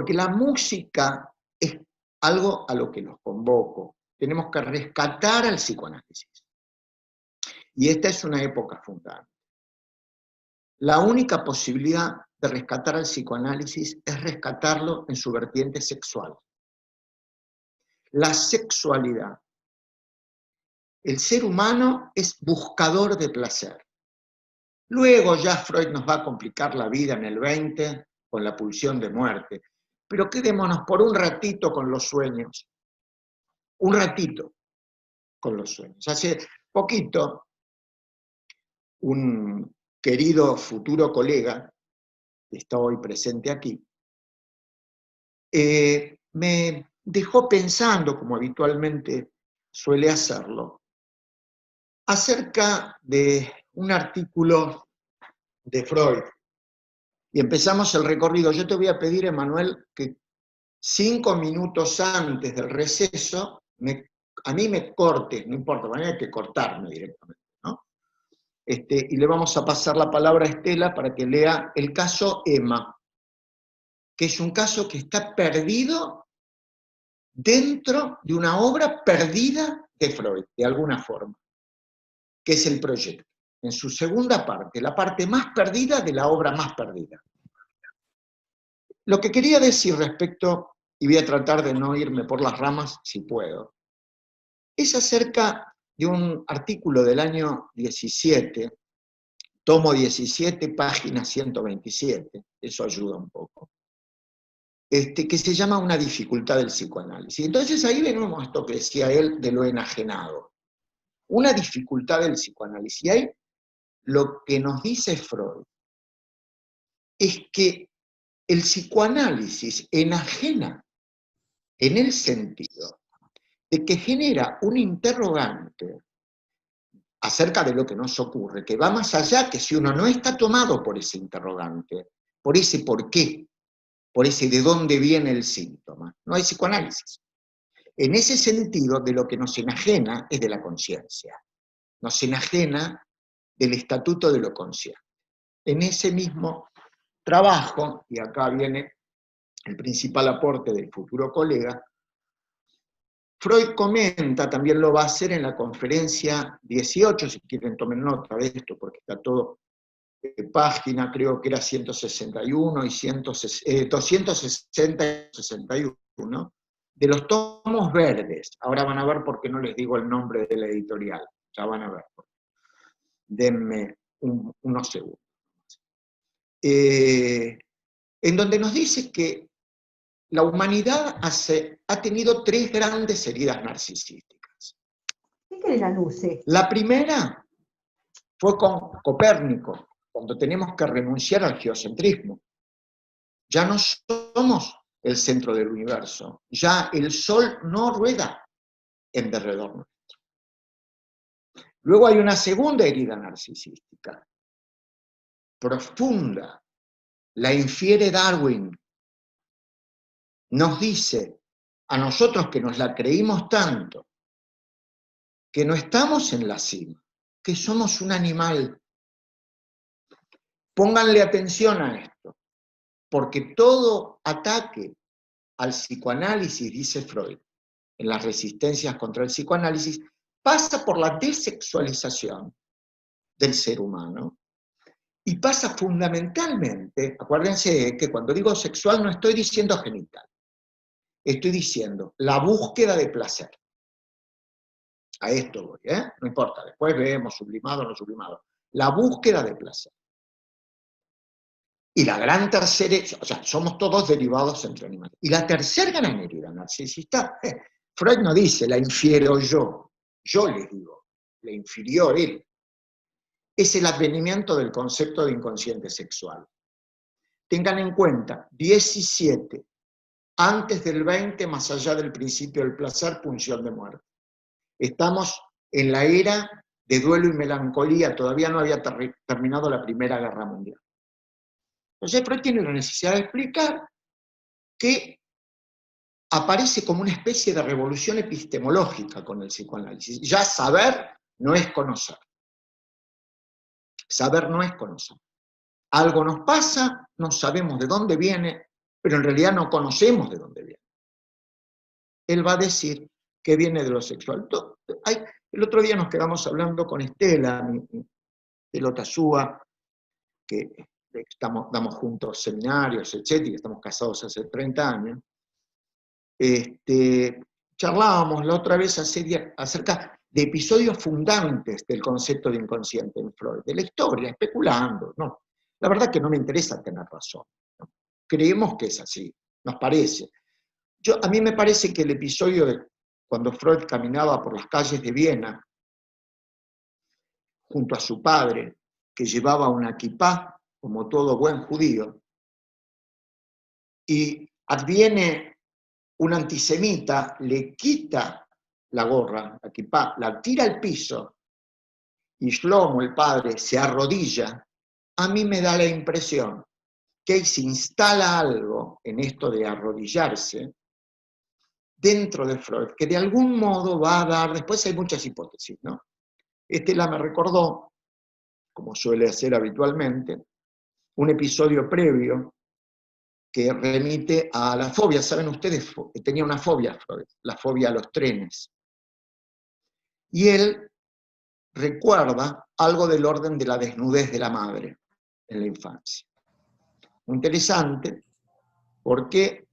Porque la música es algo a lo que los convoco. Tenemos que rescatar al psicoanálisis. Y esta es una época fundante. La única posibilidad de rescatar al psicoanálisis es rescatarlo en su vertiente sexual. La sexualidad. El ser humano es buscador de placer. Luego ya Freud nos va a complicar la vida en el 20 con la pulsión de muerte. Pero quedémonos por un ratito con los sueños. Un ratito con los sueños. Hace poquito, un querido futuro colega, que está hoy presente aquí, me dejó pensando, como habitualmente suele hacerlo, acerca de un artículo de Freud. Y empezamos el recorrido. Yo te voy a pedir, Emanuel, que 5 minutos antes del receso, a mí me cortes, no importa, hay que cortarme directamente, ¿no? Y le vamos a pasar la palabra a Estela para que lea el caso Emma, que es un caso que está perdido dentro de una obra perdida de Freud, de alguna forma, que es el proyecto. En su segunda parte, la parte más perdida de la obra más perdida. Lo que quería decir respecto, y voy a tratar de no irme por las ramas si puedo, es acerca de un artículo del año 17, tomo 17, página 127, eso ayuda un poco, que se llama Una dificultad del psicoanálisis. Entonces ahí venimos a esto que decía él de lo enajenado. Una dificultad del psicoanálisis. Y ahí lo que nos dice Freud es que el psicoanálisis enajena en el sentido de que genera un interrogante acerca de lo que nos ocurre, que va más allá que si uno no está tomado por ese interrogante, por ese por qué, por ese de dónde viene el síntoma. No hay psicoanálisis. En ese sentido, de lo que nos enajena es de la conciencia. Nos enajena del estatuto de lo consciente. En ese mismo trabajo, y acá viene el principal aporte del futuro colega, Freud comenta, también lo va a hacer en la conferencia 18, si quieren tomen nota de esto, porque está todo página, creo que era 161 y 260 y 61, de los tomos verdes. Ahora van a ver por qué no les digo el nombre de la editorial, ya van a ver. Denme unos segundos. En donde nos dice que la humanidad ha tenido 3 grandes heridas narcisísticas. ¿Qué quiere la luz? La primera fue con Copérnico, cuando tenemos que renunciar al geocentrismo. Ya no somos el centro del universo, ya el Sol no rueda en derredor nuestro. Luego hay una segunda herida narcisística, profunda, la infiere Darwin. Nos dice a nosotros que nos la creímos tanto, que no estamos en la cima, que somos un animal. Pónganle atención a esto, porque todo ataque al psicoanálisis, dice Freud, en las resistencias contra el psicoanálisis, pasa por la desexualización del ser humano y pasa fundamentalmente, acuérdense que cuando digo sexual no estoy diciendo genital, estoy diciendo la búsqueda de placer. A esto voy, no importa, después vemos sublimado o no sublimado. La búsqueda de placer. Y la gran tercera, o sea, somos todos derivados entre animales. Y la tercera gran herida narcisista, Freud no dice, la infiero yo les digo, la infirió él. Es el advenimiento del concepto de inconsciente sexual. Tengan en cuenta, 17, antes del 20, más allá del principio del placer, pulsión de muerte. Estamos en la era de duelo y melancolía, todavía no había terminado la Primera Guerra Mundial. Entonces Freud tiene la necesidad de explicar que aparece como una especie de revolución epistemológica con el psicoanálisis. Ya saber no es conocer. Saber no es conocer. Algo nos pasa, no sabemos de dónde viene, pero en realidad no conocemos de dónde viene. Él va a decir que viene de lo sexual. El otro día nos quedamos hablando con Estela, de Lotasúa, que damos juntos seminarios, etc., y estamos casados hace 30 años. Charlábamos la otra vez acerca de episodios fundantes del concepto de inconsciente en Freud, de la historia, especulando, ¿no? La verdad que no me interesa tener razón, ¿no? Creemos que es así, nos parece. A mí me parece que el episodio de cuando Freud caminaba por las calles de Viena, junto a su padre, que llevaba una kipá, como todo buen judío, y adviene un antisemita, le quita la gorra, la kipá, la tira al piso, y Shlomo, el padre, se arrodilla, a mí me da la impresión que ahí se instala algo en esto de arrodillarse dentro de Freud, que de algún modo va a dar, después hay muchas hipótesis, ¿no? Estela me recordó, como suele hacer habitualmente, un episodio previo que remite a la fobia. Saben ustedes, tenía una fobia Freud, la fobia a los trenes. Y él recuerda algo del orden de la desnudez de la madre en la infancia. Muy interesante, porque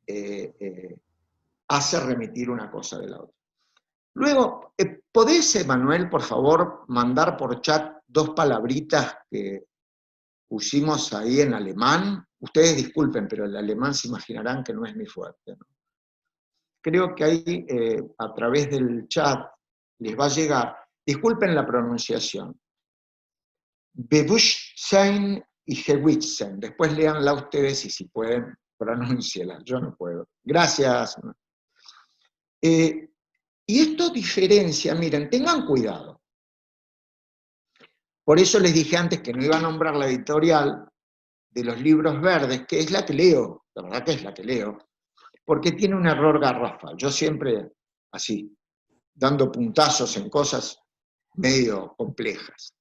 hace remitir una cosa de la otra. Luego, ¿podés, Emanuel, por favor, mandar por chat 2 palabritas que pusimos ahí en alemán? Ustedes disculpen, pero el alemán se imaginarán que no es mi fuerte, ¿no? Creo que ahí, a través del chat, les va a llegar, disculpen la pronunciación, Bewusstsein y Gewissen. Después léanla ustedes y si pueden, pronúnciela. Yo no puedo. Gracias. Y esto diferencia, miren, tengan cuidado. Por eso les dije antes que no iba a nombrar la editorial de los libros verdes, que es la que leo, la verdad que es la que leo, porque tiene un error garrafal. Yo siempre así, dando puntazos en cosas medio complejas.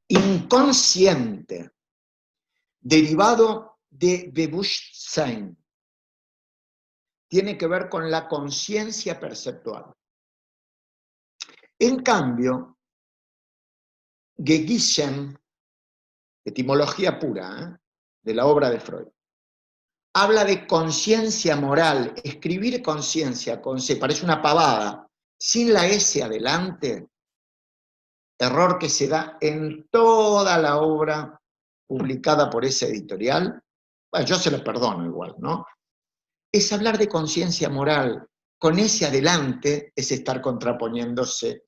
Inconsciente, derivado de Bewusstsein, tiene que ver con la conciencia perceptual. En cambio, Gewissen, etimología pura, de la obra de Freud, habla de conciencia moral. Escribir conciencia con C parece una pavada, sin la S adelante, error que se da en toda la obra publicada por esa editorial. Bueno, yo se lo perdono igual, ¿no? Es hablar de conciencia moral. Con ese adelante es estar contraponiéndose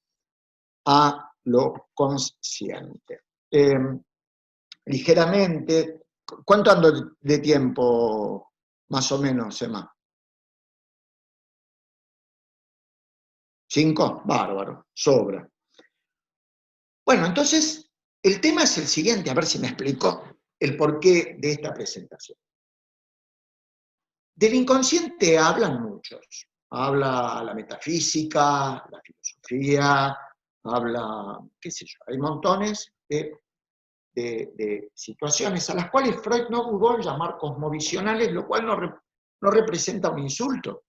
a lo consciente. Ligeramente, ¿cuánto ando de tiempo, más o menos, Emma? 5, bárbaro, sobra. Bueno, entonces, el tema es el siguiente, a ver si me explico el porqué de esta presentación. Del inconsciente hablan muchos. Habla la metafísica, la filosofía, habla, qué sé yo, hay montones de situaciones a las cuales Freud no dudó en llamar cosmovisionales, lo cual no representa un insulto,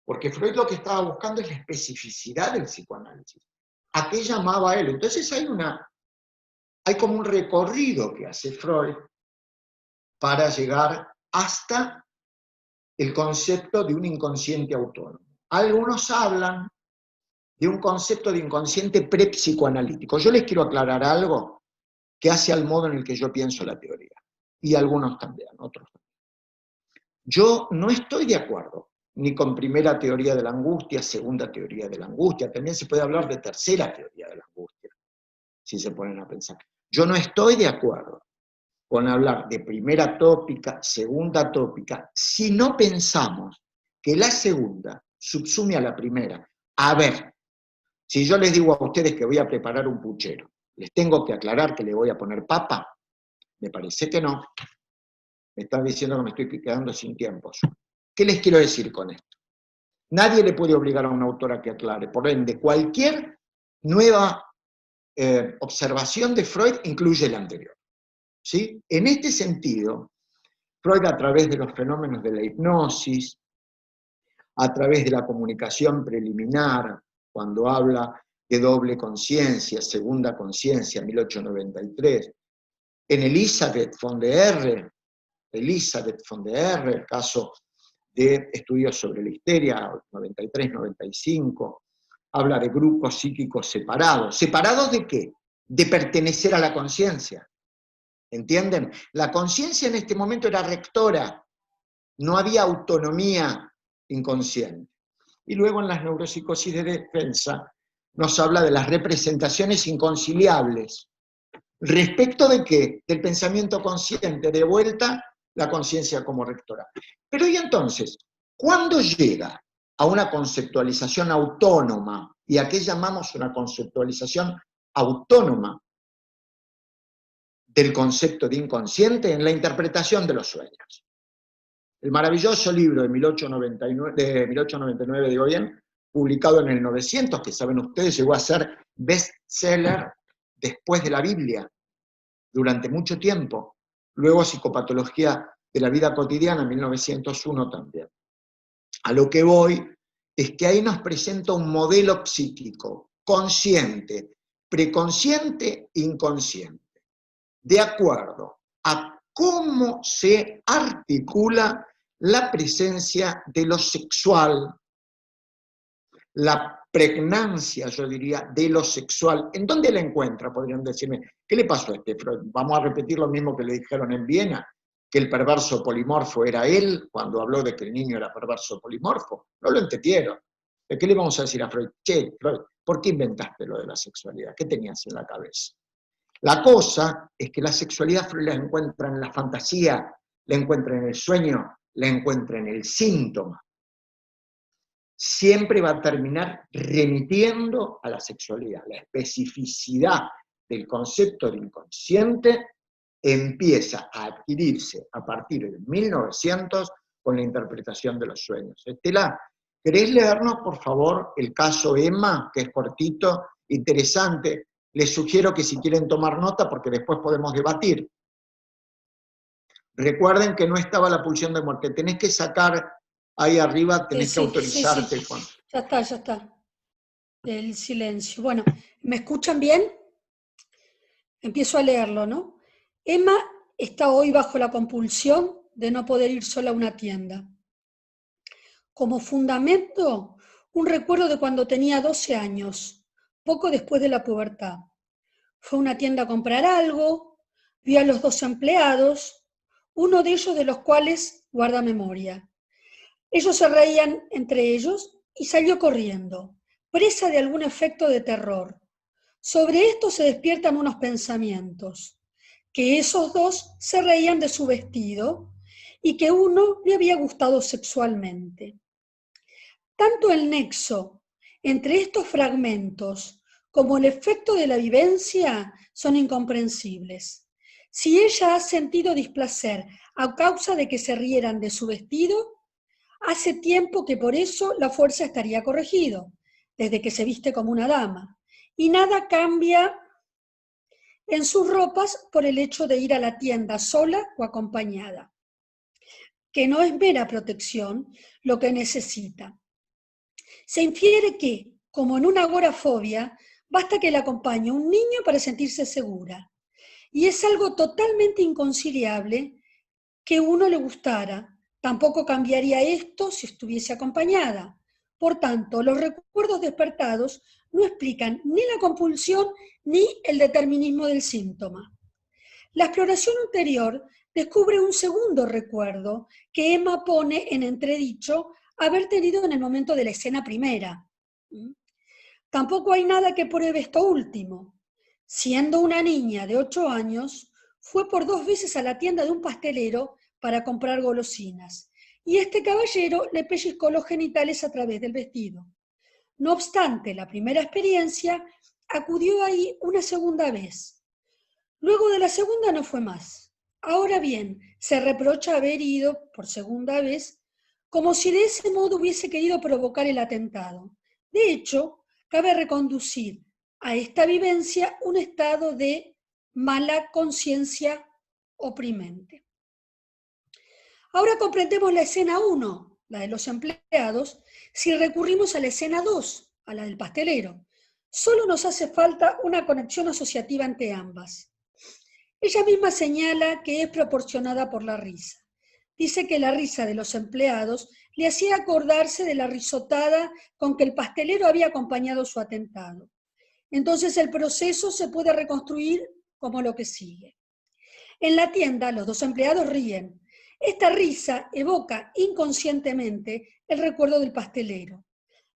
porque Freud lo que estaba buscando es la especificidad del psicoanálisis. ¿A qué llamaba él? Entonces hay como un recorrido que hace Freud para llegar hasta el concepto de un inconsciente autónomo. Algunos hablan de un concepto de inconsciente prepsicoanalítico. Yo les quiero aclarar algo que hace al modo en el que yo pienso la teoría. Y algunos también, otros también. Yo no estoy de acuerdo ni con primera teoría de la angustia, segunda teoría de la angustia. También se puede hablar de tercera teoría de la angustia, si se ponen a pensar. Yo no estoy de acuerdo con hablar de primera tópica, segunda tópica, si no pensamos que la segunda subsume a la primera. A ver, si yo les digo a ustedes que voy a preparar un puchero, ¿les tengo que aclarar que le voy a poner papa? Me parece que no. Me están diciendo que me estoy quedando sin tiempo. ¿Qué les quiero decir con esto? Nadie le puede obligar a un autor a que aclare. Por ende, cualquier nueva observación de Freud incluye la anterior. ¿Sí? En este sentido, Freud, a través de los fenómenos de la hipnosis, a través de la comunicación preliminar, cuando habla de doble conciencia, segunda conciencia, 1893, en Elizabeth von der R, el caso de estudios sobre la histeria, 93-95, habla de grupos psíquicos separados. ¿Separados de qué? De pertenecer a la conciencia. ¿Entienden? La conciencia en este momento era rectora, no había autonomía inconsciente. Y luego en las neuropsicosis de defensa nos habla de las representaciones inconciliables. ¿Respecto de qué? Del pensamiento consciente, de vuelta la conciencia como rectora. Pero y entonces, ¿cuándo llega a una conceptualización autónoma? ¿Y a qué llamamos una conceptualización autónoma del concepto de inconsciente? En la interpretación de los sueños. El maravilloso libro de 1899, digo bien, publicado en el 900, que saben ustedes, llegó a ser bestseller después de la Biblia, durante mucho tiempo. Luego Psicopatología de la vida cotidiana, 1901 también. A lo que voy es que ahí nos presenta un modelo psíquico, consciente, preconsciente, inconsciente, de acuerdo a cómo se articula la presencia de lo sexual, la pregnancia, yo diría, de lo sexual. ¿En dónde la encuentra? Podrían decirme, ¿qué le pasó a este Freud? Vamos a repetir lo mismo que le dijeron en Viena, que el perverso polimorfo era él, cuando habló de que el niño era perverso polimorfo. No lo entendieron. ¿De qué le vamos a decir a Freud? Che, Freud, ¿por qué inventaste lo de la sexualidad? ¿Qué tenías en la cabeza? La cosa es que la sexualidad Freud la encuentra en la fantasía, la encuentra en el sueño, la encuentra en el síntoma. Siempre va a terminar remitiendo a la sexualidad. La especificidad del concepto de inconsciente empieza a adquirirse a partir de 1900 con la interpretación de los sueños. Estela, ¿querés leernos, por favor, el caso Emma, que es cortito, interesante? Les sugiero que si quieren tomar nota, porque después podemos debatir. Recuerden que no estaba la pulsión de muerte. Tenés que sacar ahí arriba, tenés que autorizarte. Sí. Ya está. El silencio. Bueno, ¿me escuchan bien? Empiezo a leerlo, ¿no? Emma está hoy bajo la compulsión de no poder ir sola a una tienda. Como fundamento, un recuerdo de cuando tenía 12 años, poco después de la pubertad. Fue a una tienda a comprar algo, vio a los 2 empleados, uno de ellos de los cuales guarda memoria. Ellos se reían entre ellos y salió corriendo, presa de algún efecto de terror. Sobre esto se despiertan unos pensamientos, que esos 2 se reían de su vestido y que uno le había gustado sexualmente. Tanto el nexo entre estos fragmentos como el efecto de la vivencia son incomprensibles. Si ella ha sentido displacer a causa de que se rieran de su vestido, hace tiempo que por eso la fuerza estaría corregido, desde que se viste como una dama, y nada cambia en sus ropas por el hecho de ir a la tienda sola o acompañada, que no es mera protección lo que necesita. Se infiere que, como en una agorafobia, basta que le acompañe un niño para sentirse segura, y es algo totalmente inconciliable que uno le gustara. Tampoco cambiaría esto si estuviese acompañada. Por tanto, los recuerdos despertados no explican ni la compulsión ni el determinismo del síntoma. La exploración ulterior descubre un segundo recuerdo que Emma pone en entredicho haber tenido en el momento de la escena primera. Tampoco hay nada que pruebe esto último. Siendo una niña de 8 años, fue por 2 veces a la tienda de un pastelero para comprar golosinas, y este caballero le pellizcó los genitales a través del vestido. No obstante, la primera experiencia, acudió ahí una segunda vez. Luego de la segunda no fue más. Ahora bien, se reprocha haber ido por segunda vez, como si de ese modo hubiese querido provocar el atentado. De hecho, cabe reconducir a esta vivencia un estado de mala conciencia oprimente. Ahora comprendemos la escena 1, la de los empleados, si recurrimos a la escena 2, a la del pastelero. Solo nos hace falta una conexión asociativa entre ambas. Ella misma señala que es proporcionada por la risa. Dice que la risa de los empleados le hacía acordarse de la risotada con que el pastelero había acompañado su atentado. Entonces el proceso se puede reconstruir como lo que sigue. En la tienda, los dos empleados ríen. Esta risa evoca inconscientemente el recuerdo del pastelero.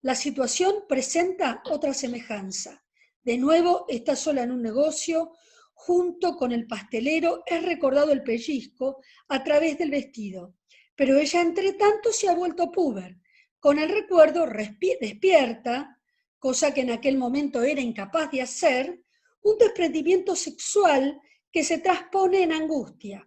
La situación presenta otra semejanza. De nuevo, está sola en un negocio. Junto con el pastelero es recordado el pellizco a través del vestido. Pero ella, entre tanto, se ha vuelto púber. Con el recuerdo despierta, cosa que en aquel momento era incapaz de hacer, un desprendimiento sexual que se transpone en angustia.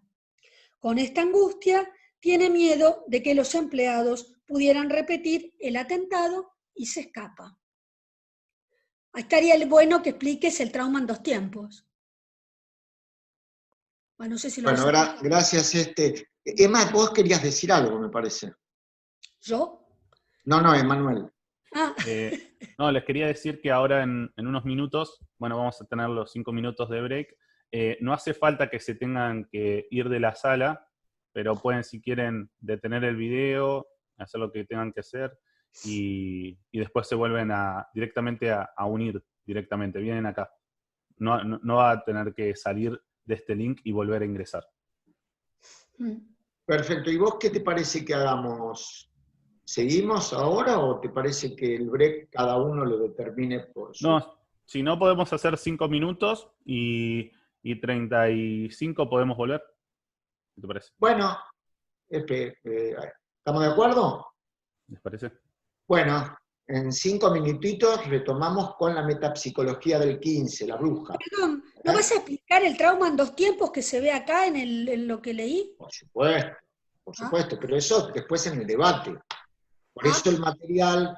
Con esta angustia tiene miedo de que los empleados pudieran repetir el atentado y se escapa. Ahí estaría el bueno que expliques el trauma en 2 tiempos. Bueno, no sé si lo Bueno, gracias. Emma, vos querías decir algo, me parece. ¿Yo? No, Emanuel. Ah. No, les quería decir que ahora en unos minutos, bueno, vamos a tener los 5 minutos de break. No hace falta que se tengan que ir de la sala, pero pueden, si quieren, detener el video, hacer lo que tengan que hacer, y después se vuelven directamente a unir directamente, vienen acá. No va a tener que salir de este link y volver a ingresar. Perfecto. ¿Y vos qué te parece que hagamos? ¿Seguimos ahora o te parece que el break cada uno lo determine por su... No, si no podemos hacer 5 minutos y 35 podemos volver. ¿Qué te parece? Bueno, ¿estamos de acuerdo? ¿Les parece? Bueno, en 5 minutitos retomamos con la metapsicología del 15, la bruja. Perdón, ¿no vas a explicar el trauma en 2 tiempos que se ve acá en lo que leí? Por supuesto, pero eso después en el debate. Por eso el material,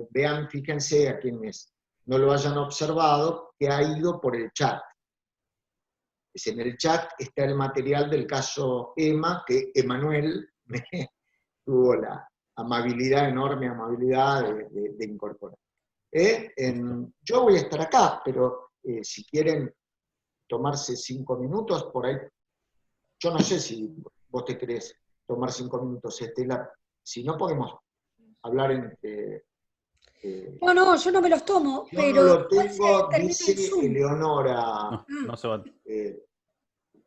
vean, fíjense a quienes no lo hayan observado, que ha ido por el chat. En el chat está el material del caso Emma, que Emanuel me tuvo la enorme amabilidad de incorporar. Yo voy a estar acá, pero si quieren tomarse 5 minutos, por ahí, yo no sé si vos te querés tomar 5 minutos, Estela, si no podemos hablar entre... No, yo no me los tomo, yo pero... no lo tengo, dice Eleonora. No se va.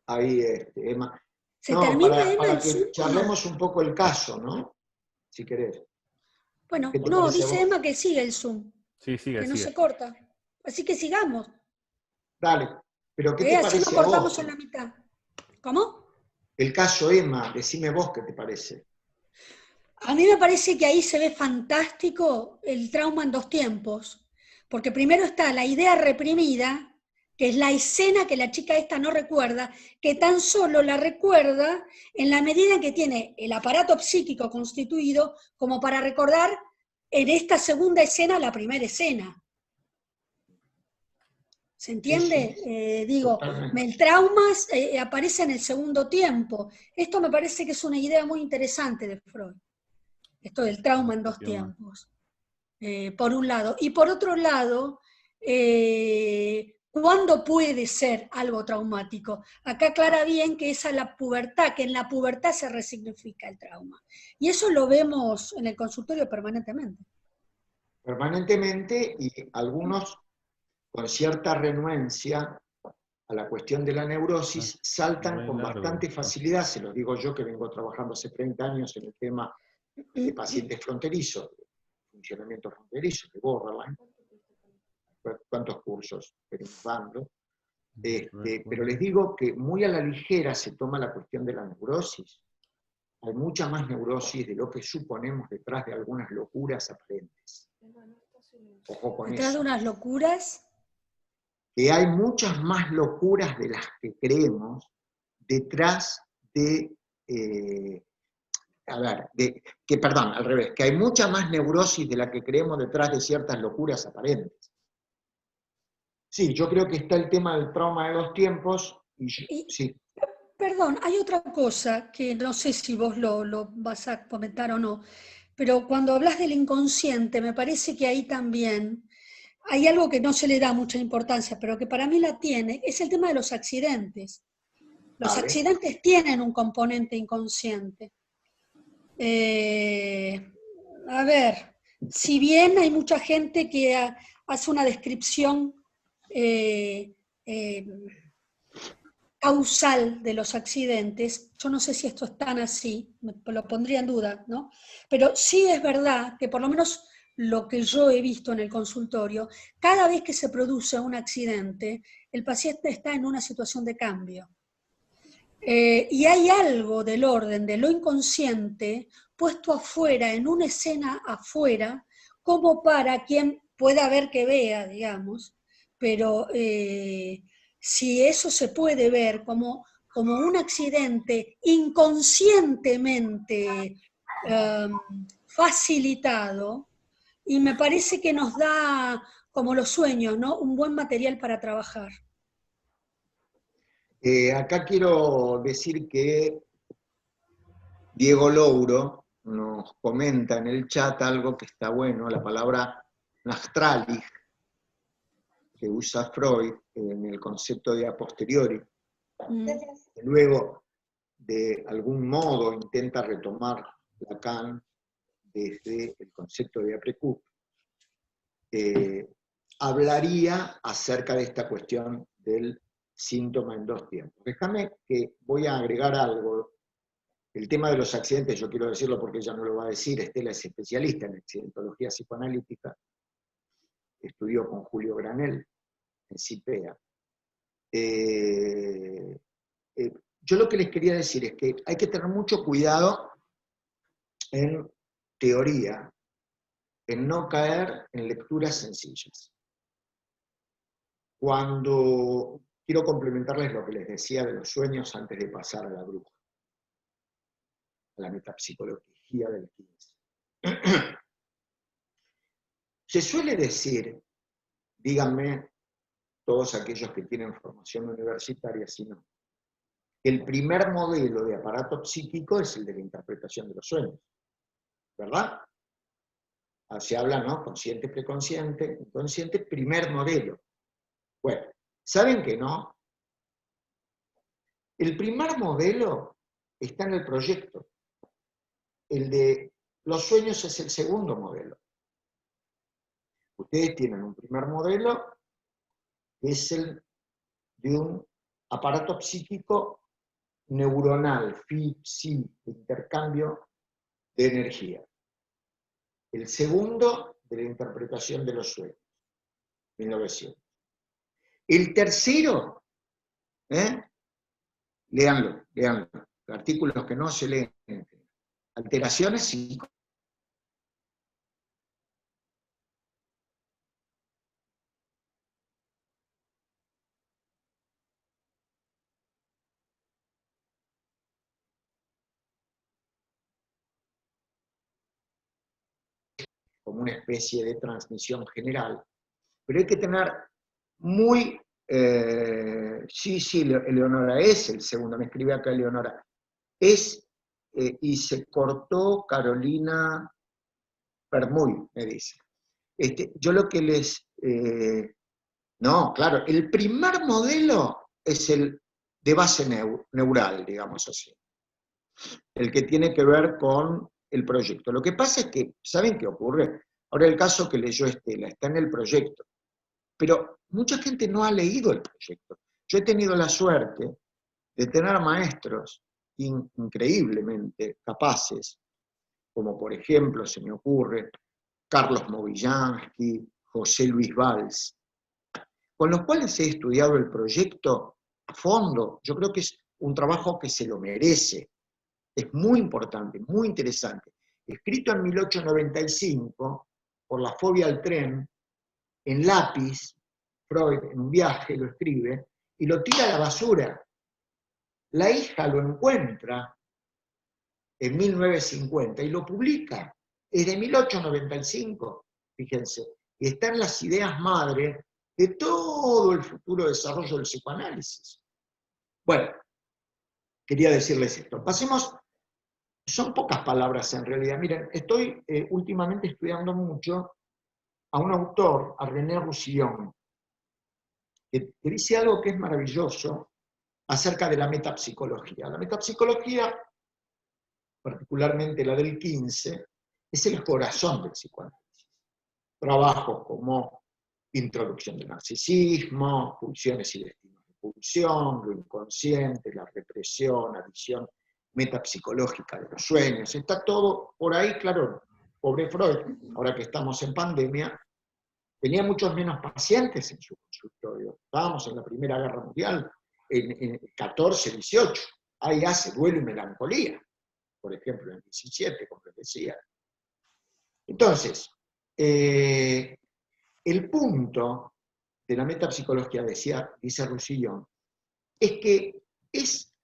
Ahí, Emma. ¿Se No, termina, para Emma, el que Zoom? charlemos un poco el caso, ¿no? Si querés. Bueno, ¿Qué te no, parece a dice vos? Emma que sigue el Zoom, Sí, sigue, que no sigue. se corta. Así que sigamos. Dale, pero ¿qué te Así no parece a cortamos vos? en la mitad. ¿Cómo? El caso Emma, decime vos qué te parece. A mí me parece que ahí se ve fantástico el trauma en 2 tiempos, porque primero está la idea reprimida, que es la escena que la chica esta no recuerda, que tan solo la recuerda en la medida en que tiene el aparato psíquico constituido como para recordar en esta segunda escena la primera escena. ¿Se entiende? Sí, totalmente. El trauma aparece en el segundo tiempo. Esto me parece que es una idea muy interesante de Freud. Esto del trauma en 2 tiempos, por un lado. Y por otro lado, ¿cuándo puede ser algo traumático? Acá aclara bien que es a la pubertad, que en la pubertad se resignifica el trauma. Y eso lo vemos en el consultorio permanentemente. Permanentemente, y algunos con cierta renuencia a la cuestión de la neurosis saltan con bastante facilidad, se lo digo yo que vengo trabajando hace 30 años en el tema de pacientes fronterizos, funcionamiento fronterizo, de borderline. ¿Cuántos cursos? Pero les digo que muy a la ligera se toma la cuestión de la neurosis. Hay mucha más neurosis de lo que suponemos detrás de algunas locuras aparentes. Ojo con ¿Detrás eso. de unas locuras? Que hay muchas más locuras de las que creemos detrás de... perdón, al revés, que hay mucha más neurosis de la que creemos detrás de ciertas locuras aparentes. Sí, yo creo que está el tema del trauma de 2 tiempos, sí. perdón, hay otra cosa que no sé si vos lo vas a comentar o no, pero cuando hablas del inconsciente, me parece que ahí también hay algo que no se le da mucha importancia, pero que para mí la tiene, es el tema de los accidentes. Los Vale. accidentes tienen un componente inconsciente. A ver, si bien hay mucha gente que hace una descripción eh, eh, causal de los accidentes, yo no sé si esto es tan así, lo pondría en duda, ¿no? Pero sí es verdad que por lo menos lo que yo he visto en el consultorio, cada vez que se produce un accidente, el paciente está en una situación de cambio. Y hay algo del orden de lo inconsciente puesto afuera, en una escena afuera, como para quien pueda ver que vea, digamos, pero si eso se puede ver como un accidente inconscientemente facilitado, y me parece que nos da, como los sueños, ¿no?, un buen material para trabajar. Acá quiero decir que Diego Louro nos comenta en el chat algo que está bueno, la palabra Nachtralich, que usa Freud en el concepto de a posteriori, que luego de algún modo intenta retomar Lacan desde el concepto de après-coup, hablaría acerca de esta cuestión del síntoma en dos tiempos. Déjame que voy a agregar algo. El tema de los accidentes, yo quiero decirlo porque ella no lo va a decir, Estela es especialista en accidentología psicoanalítica, estudió con Julio Granel en CIPEA. Yo lo que les quería decir es que hay que tener mucho cuidado en teoría, en no caer en lecturas sencillas. Cuando quiero complementarles lo que les decía de los sueños antes de pasar a la bruja, a la metapsicología del 15. Se suele decir, díganme todos aquellos que tienen formación universitaria, si no, que el primer modelo de aparato psíquico es el de la interpretación de los sueños, ¿verdad? Se habla, ¿no? Consciente, preconsciente, inconsciente, primer modelo. Bueno, ¿saben que no? El primer modelo está en el proyecto. El de los sueños es el segundo modelo. Ustedes tienen un primer modelo, que es el de un aparato psíquico neuronal, psi, de intercambio de energía. El segundo, de la interpretación de los sueños, 1900. El tercero, léanlo, artículos que no se leen, alteraciones psíquicas. Como una especie de transmisión general, pero hay que tener muy... sí, Eleonora, es el segundo, me escribe acá Eleonora, es, y se cortó Carolina Permuy, me dice. Yo lo que les... no, claro, el primer modelo es el de base neural, digamos así, el que tiene que ver con el proyecto. Lo que pasa es que, ¿saben qué ocurre? Ahora el caso que leyó Estela, está en el proyecto, pero mucha gente no ha leído el proyecto. Yo he tenido la suerte de tener maestros increíblemente capaces, como por ejemplo, se me ocurre, Carlos Movillansky, José Luis Valls, con los cuales he estudiado el proyecto a fondo. Yo creo que es un trabajo que se lo merece. Es muy importante, muy interesante. Escrito en 1895, por la fobia al tren, en lápiz, Freud en un viaje lo escribe, y lo tira a la basura. La hija lo encuentra en 1950 y lo publica. Es de 1895, fíjense, y está en las ideas madre de todo el futuro desarrollo del psicoanálisis. Bueno, quería decirles esto. Pasemos, son pocas palabras en realidad. Miren, estoy últimamente estudiando mucho a un autor, a René Roussillon, que dice algo que es maravilloso acerca de la metapsicología. La metapsicología, particularmente la del 15, es el corazón del psicoanálisis. Trabajos como introducción del narcisismo, pulsiones y destinos de pulsión, lo inconsciente, la represión, la visión metapsicológica de los sueños. Está todo por ahí, claro. Pobre Freud, ahora que estamos en pandemia, tenía muchos menos pacientes en su consultorio. Estábamos en la Primera Guerra Mundial, en 14, 18. Ahí hace duelo y melancolía, por ejemplo, en 17, como les decía. Entonces, el punto de la metapsicología, dice Roussillon, es que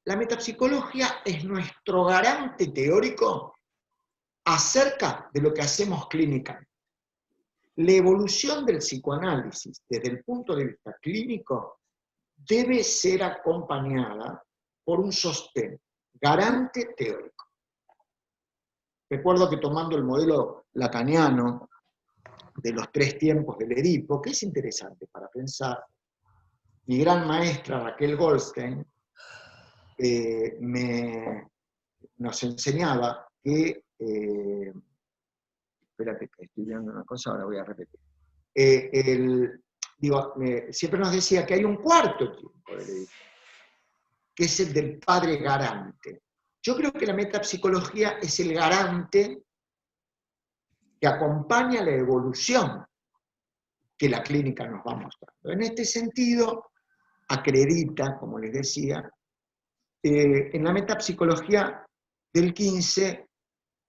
la metapsicología es nuestro garante teórico acerca de lo que hacemos clínicamente. La evolución del psicoanálisis desde el punto de vista clínico debe ser acompañada por un sostén garante teórico. Recuerdo que tomando el modelo lacaniano de los 3 tiempos del Edipo, que es interesante para pensar, mi gran maestra Raquel Goldstein nos enseñaba que, espérate que estoy viendo una cosa, ahora voy a repetir. Siempre nos decía que hay un cuarto tiempo del Edipo, que es el del padre garante. Yo creo que la metapsicología es el garante que acompaña la evolución que la clínica nos va mostrando. En este sentido, acredita, como les decía, en la metapsicología del 15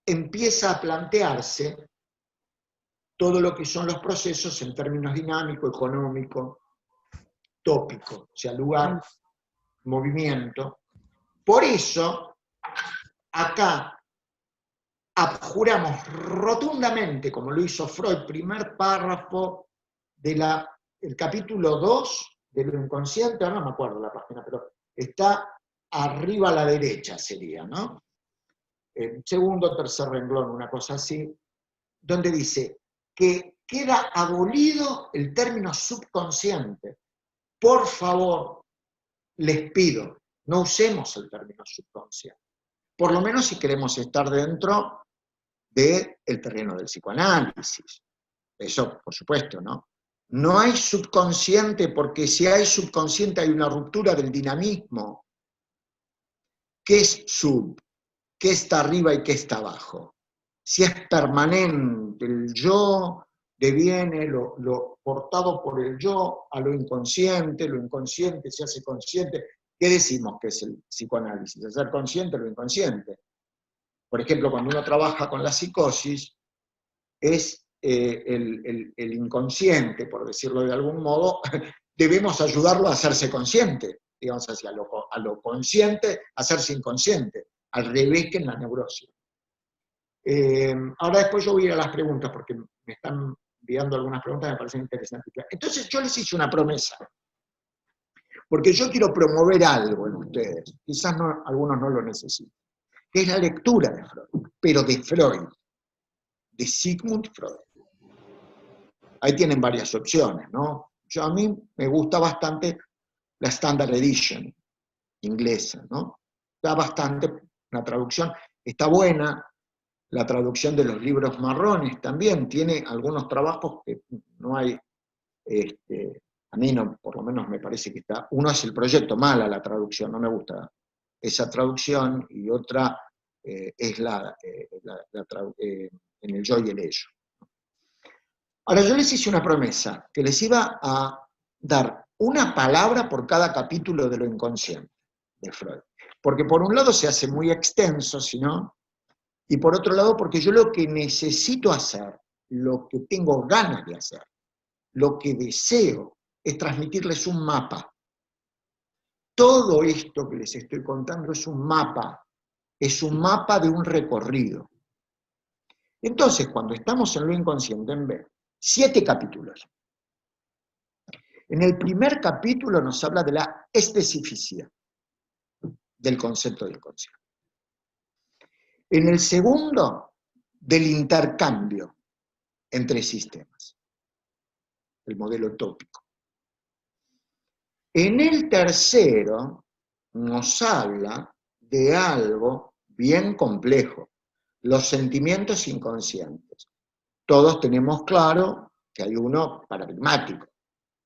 empieza a plantearse todo lo que son los procesos en términos dinámico, económico, tópico, o sea, lugar, movimiento. Por eso, acá abjuramos rotundamente, como lo hizo Freud, primer párrafo del capítulo 2 de lo inconsciente, ahora no me acuerdo la página, pero está arriba a la derecha sería, ¿no? El segundo o tercer renglón, una cosa así, donde dice que queda abolido el término subconsciente. Por favor, les pido, no usemos el término subconsciente. Por lo menos si queremos estar dentro del terreno del psicoanálisis. Eso, por supuesto, ¿no? No hay subconsciente porque si hay subconsciente hay una ruptura del dinamismo. ¿Qué es sub? ¿Qué está arriba y qué está abajo? Si es permanente, el yo deviene lo portado por el yo a lo inconsciente se hace consciente. ¿Qué decimos que es el psicoanálisis? Hacer consciente lo inconsciente. Por ejemplo, cuando uno trabaja con la psicosis, es el inconsciente, por decirlo de algún modo, debemos ayudarlo a hacerse consciente, digamos así, a lo consciente, a hacerse inconsciente, al revés que en la neurosis. Ahora después yo voy a ir a las preguntas, porque me están enviando algunas preguntas que me parecen interesantes. Entonces yo les hice una promesa, porque yo quiero promover algo en ustedes, quizás algunos no lo necesiten, que es la lectura de Freud, pero de Freud, de Sigmund Freud. Ahí tienen varias opciones, ¿no? A mí me gusta bastante la Standard Edition inglesa, ¿no? Está bastante, una traducción, está buena, la traducción de los libros marrones también, tiene algunos trabajos que no hay, a mí no, por lo menos me parece que está, uno es el proyecto, mala la traducción, no me gusta esa traducción, y otra es en el yo y el ello. Ahora, yo les hice una promesa, que les iba a dar una palabra por cada capítulo de lo inconsciente de Freud. Porque por un lado se hace muy extenso, si no, y por otro lado porque yo lo que necesito hacer, lo que tengo ganas de hacer, lo que deseo, es transmitirles un mapa. Todo esto que les estoy contando es un mapa de un recorrido. Entonces, cuando estamos en lo inconsciente, en B, 7 capítulos. En el primer capítulo nos habla de la especificidad, del concepto de inconsciente. En el segundo, del intercambio entre sistemas, el modelo tópico. En el tercero, nos habla de algo bien complejo, los sentimientos inconscientes. Todos tenemos claro que hay uno paradigmático,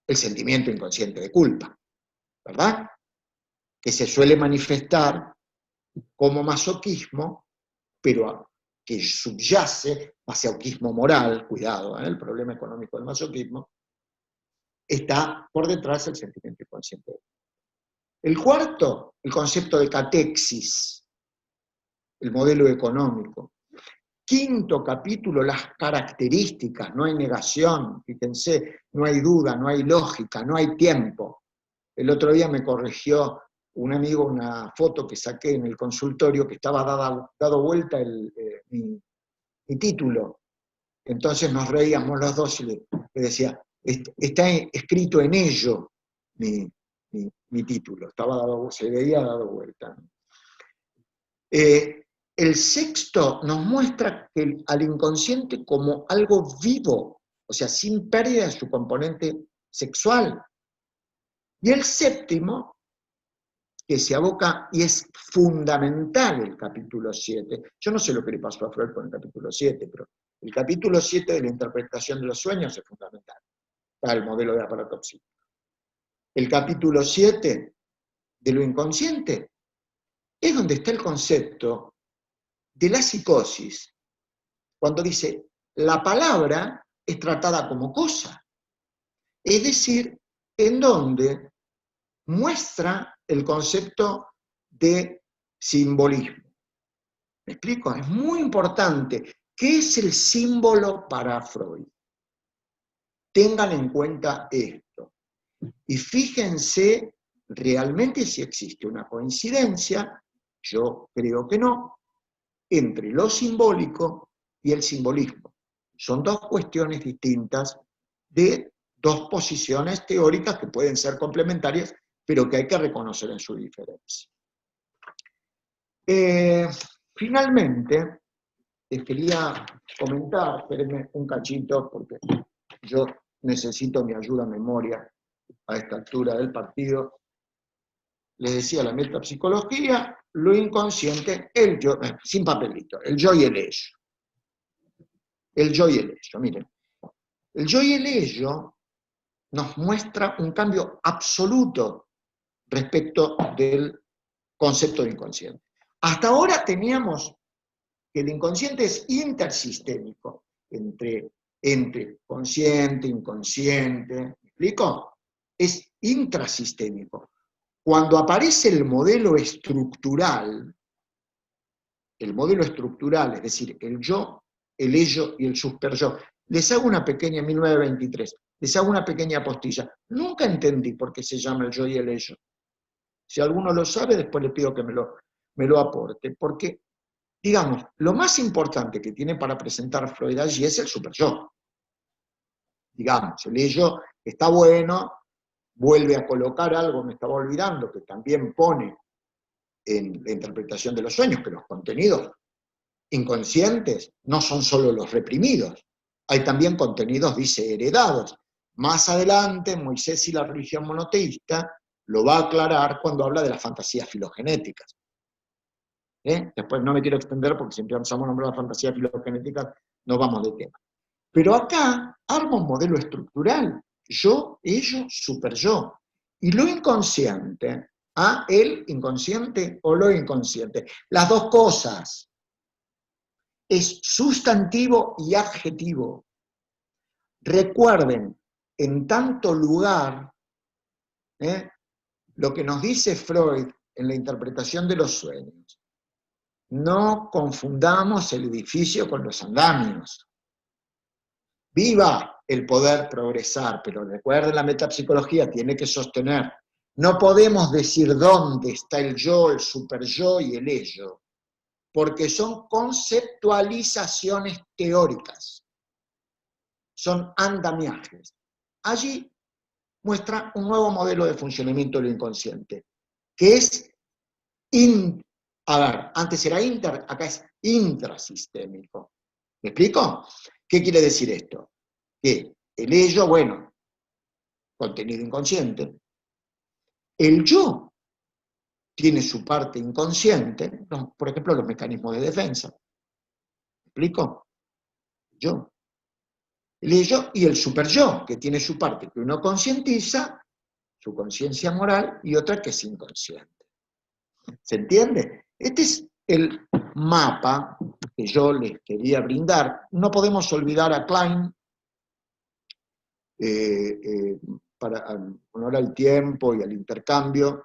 el sentimiento inconsciente de culpa, ¿verdad? Que se suele manifestar como masoquismo, pero que subyace, masoquismo moral, cuidado, el problema económico del masoquismo, está por detrás el sentimiento inconsciente. El cuarto, el concepto de catexis, el modelo económico. Quinto capítulo, las características, no hay negación, fíjense, no hay duda, no hay lógica, no hay tiempo. El otro día me corrigió un amigo una foto que saqué en el consultorio que estaba dado vuelta mi título. Entonces nos reíamos los dos y le decía, está escrito en ello mi título, se veía dado vuelta. El sexto nos muestra al inconsciente como algo vivo, o sea, sin pérdida de su componente sexual. Y el séptimo, que se aboca, y es fundamental el capítulo 7, yo no sé lo que le pasó a Freud con el capítulo 7, pero el capítulo 7 de la interpretación de los sueños es fundamental para el modelo de aparato psíquico. El capítulo 7 de lo inconsciente es donde está el concepto de la psicosis, cuando dice, la palabra es tratada como cosa, es decir, en donde muestra el concepto de simbolismo. ¿Me explico? Es muy importante. ¿Qué es el símbolo para Freud? Tengan en cuenta esto. Y fíjense realmente si existe una coincidencia, yo creo que no, entre lo simbólico y el simbolismo. Son dos cuestiones distintas de dos posiciones teóricas que pueden ser complementarias, pero que hay que reconocer en su diferencia. Finalmente, les quería comentar, espérenme un cachito, porque yo necesito mi ayuda a memoria a esta altura del partido. Les decía la metapsicología, lo inconsciente, el yo, sin papelito, el yo y el ello. El yo y el ello, miren. El yo y el ello nos muestra un cambio absoluto respecto del concepto de inconsciente. Hasta ahora teníamos que el inconsciente es intersistémico, entre consciente, inconsciente, ¿me explico? Es intrasistémico. Cuando aparece el modelo estructural, es decir, el yo, el ello y el superyo, les hago una pequeña, en 1923, les hago una pequeña postilla. Nunca entendí por qué se llama el yo y el ello. Si alguno lo sabe, después le pido que me lo aporte, porque, digamos, lo más importante que tiene para presentar Freud allí es el superyo. Digamos, el ello está bueno, vuelve a colocar algo, me estaba olvidando, que también pone en la interpretación de los sueños, que los contenidos inconscientes no son solo los reprimidos, hay también contenidos, dice, heredados. Más adelante, Moisés y la religión monoteísta lo va a aclarar cuando habla de las fantasías filogenéticas. Después no me quiero extender porque si empezamos a nombrar las fantasías filogenéticas nos vamos de tema. Pero acá arma un modelo estructural, yo, ello, superyo. Y lo inconsciente, el inconsciente o lo inconsciente, las dos cosas. Es sustantivo y adjetivo. Recuerden, en tanto lugar, lo que nos dice Freud en la interpretación de los sueños. No confundamos el edificio con los andamios. Viva el poder progresar, pero recuerden, la metapsicología tiene que sostener. No podemos decir dónde está el yo, el superyo y el ello, porque son conceptualizaciones teóricas, son andamiajes. Allí muestra un nuevo modelo de funcionamiento del inconsciente, que es A ver, antes era inter, acá es intrasistémico. ¿Me explico? ¿Qué quiere decir esto? Que el ello, bueno, contenido inconsciente, el yo tiene su parte inconsciente, por ejemplo, los mecanismos de defensa. ¿Me explico? Yo. El ello y el superyo, que tiene su parte que uno concientiza, su conciencia moral, y otra que es inconsciente. ¿Se entiende? Este es el mapa que yo les quería brindar. No podemos olvidar a Klein, para honor al tiempo y al intercambio.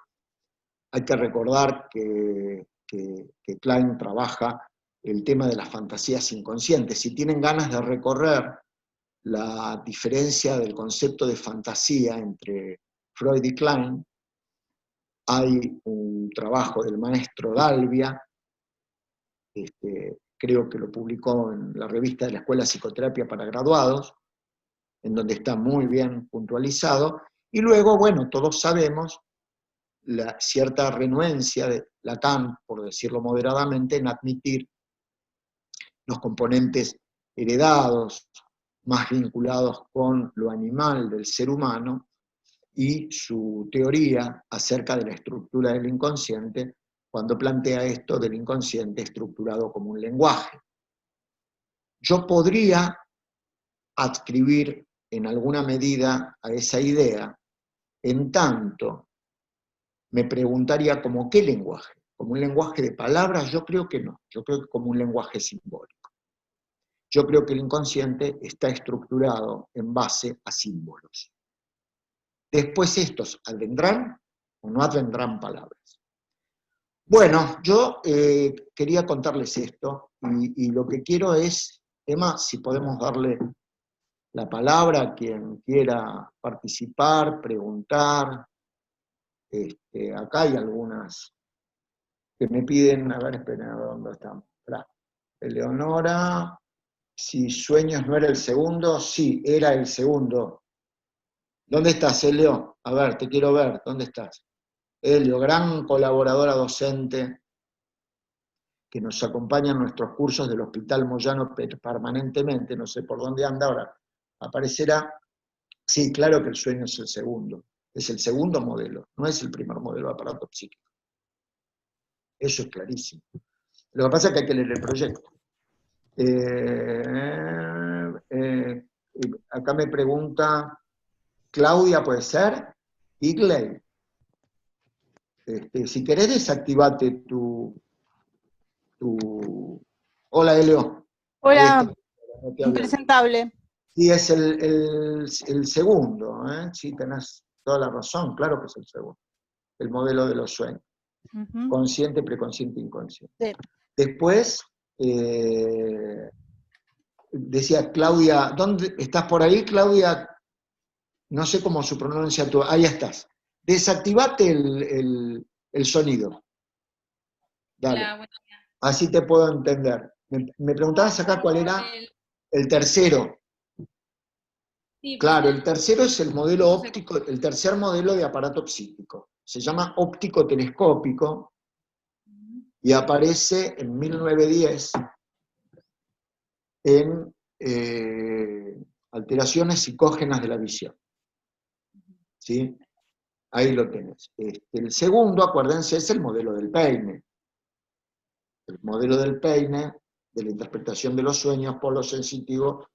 Hay que recordar que Klein trabaja el tema de las fantasías inconscientes. Si tienen ganas de recorrer la diferencia del concepto de fantasía entre Freud y Klein, hay un trabajo del maestro Dalvia, creo que lo publicó en la revista de la Escuela de Psicoterapia para Graduados, en donde está muy bien puntualizado, y luego, bueno, todos sabemos la cierta renuencia de Lacan, por decirlo moderadamente, en admitir los componentes heredados, más vinculados con lo animal del ser humano, y su teoría acerca de la estructura del inconsciente, cuando plantea esto del inconsciente estructurado como un lenguaje. Yo podría adscribir en alguna medida a esa idea, en tanto me preguntaría como qué lenguaje, como un lenguaje de palabras. Yo creo que no, yo creo que como un lenguaje simbólico. Yo creo que el inconsciente está estructurado en base a símbolos. Después estos advendrán o no advendrán palabras. Bueno, yo quería contarles esto, y lo que quiero es, Emma, si podemos darle la palabra a quien quiera participar, preguntar. Acá hay algunas que me piden, a ver, esperen, a ver dónde están. Eleonora, si Sueños no era el segundo, sí, era el segundo. ¿Dónde estás, Elio? A ver, te quiero ver, ¿dónde estás? Elio, gran colaboradora docente, que nos acompaña en nuestros cursos del Hospital Moyano permanentemente, no sé por dónde anda ahora, aparecerá. Sí, claro que el sueño es el segundo modelo, no es el primer modelo de aparato psíquico. Eso es clarísimo. Lo que pasa es que hay que leer el proyecto. Acá me pregunta Claudia, ¿puede ser? Igley. Si querés desactivate tu... Hola, Elio. Hola, No te había visto. impresentable. Sí, es el segundo, ¿eh? Sí, tenés toda la razón, claro que es el segundo. El modelo de los sueños. Ujú. Consciente, preconsciente, inconsciente. Sí. Después, decía Claudia, ¿dónde estás por ahí, Claudia? No sé cómo se pronuncia tú. Ahí estás. Desactivate el sonido. Dale. Hola, buenos días. Así te puedo entender. Me preguntabas acá cuál era el tercero. Sí, Claro, porque el tercero es el modelo óptico, el tercer modelo de aparato psíquico. Se llama óptico telescópico y aparece en 1910 en alteraciones psicógenas de la visión. ¿Sí? Ahí lo tenés. El segundo, acuérdense, es el modelo del peine. El modelo del peine, de la interpretación de los sueños, polo sensitivo,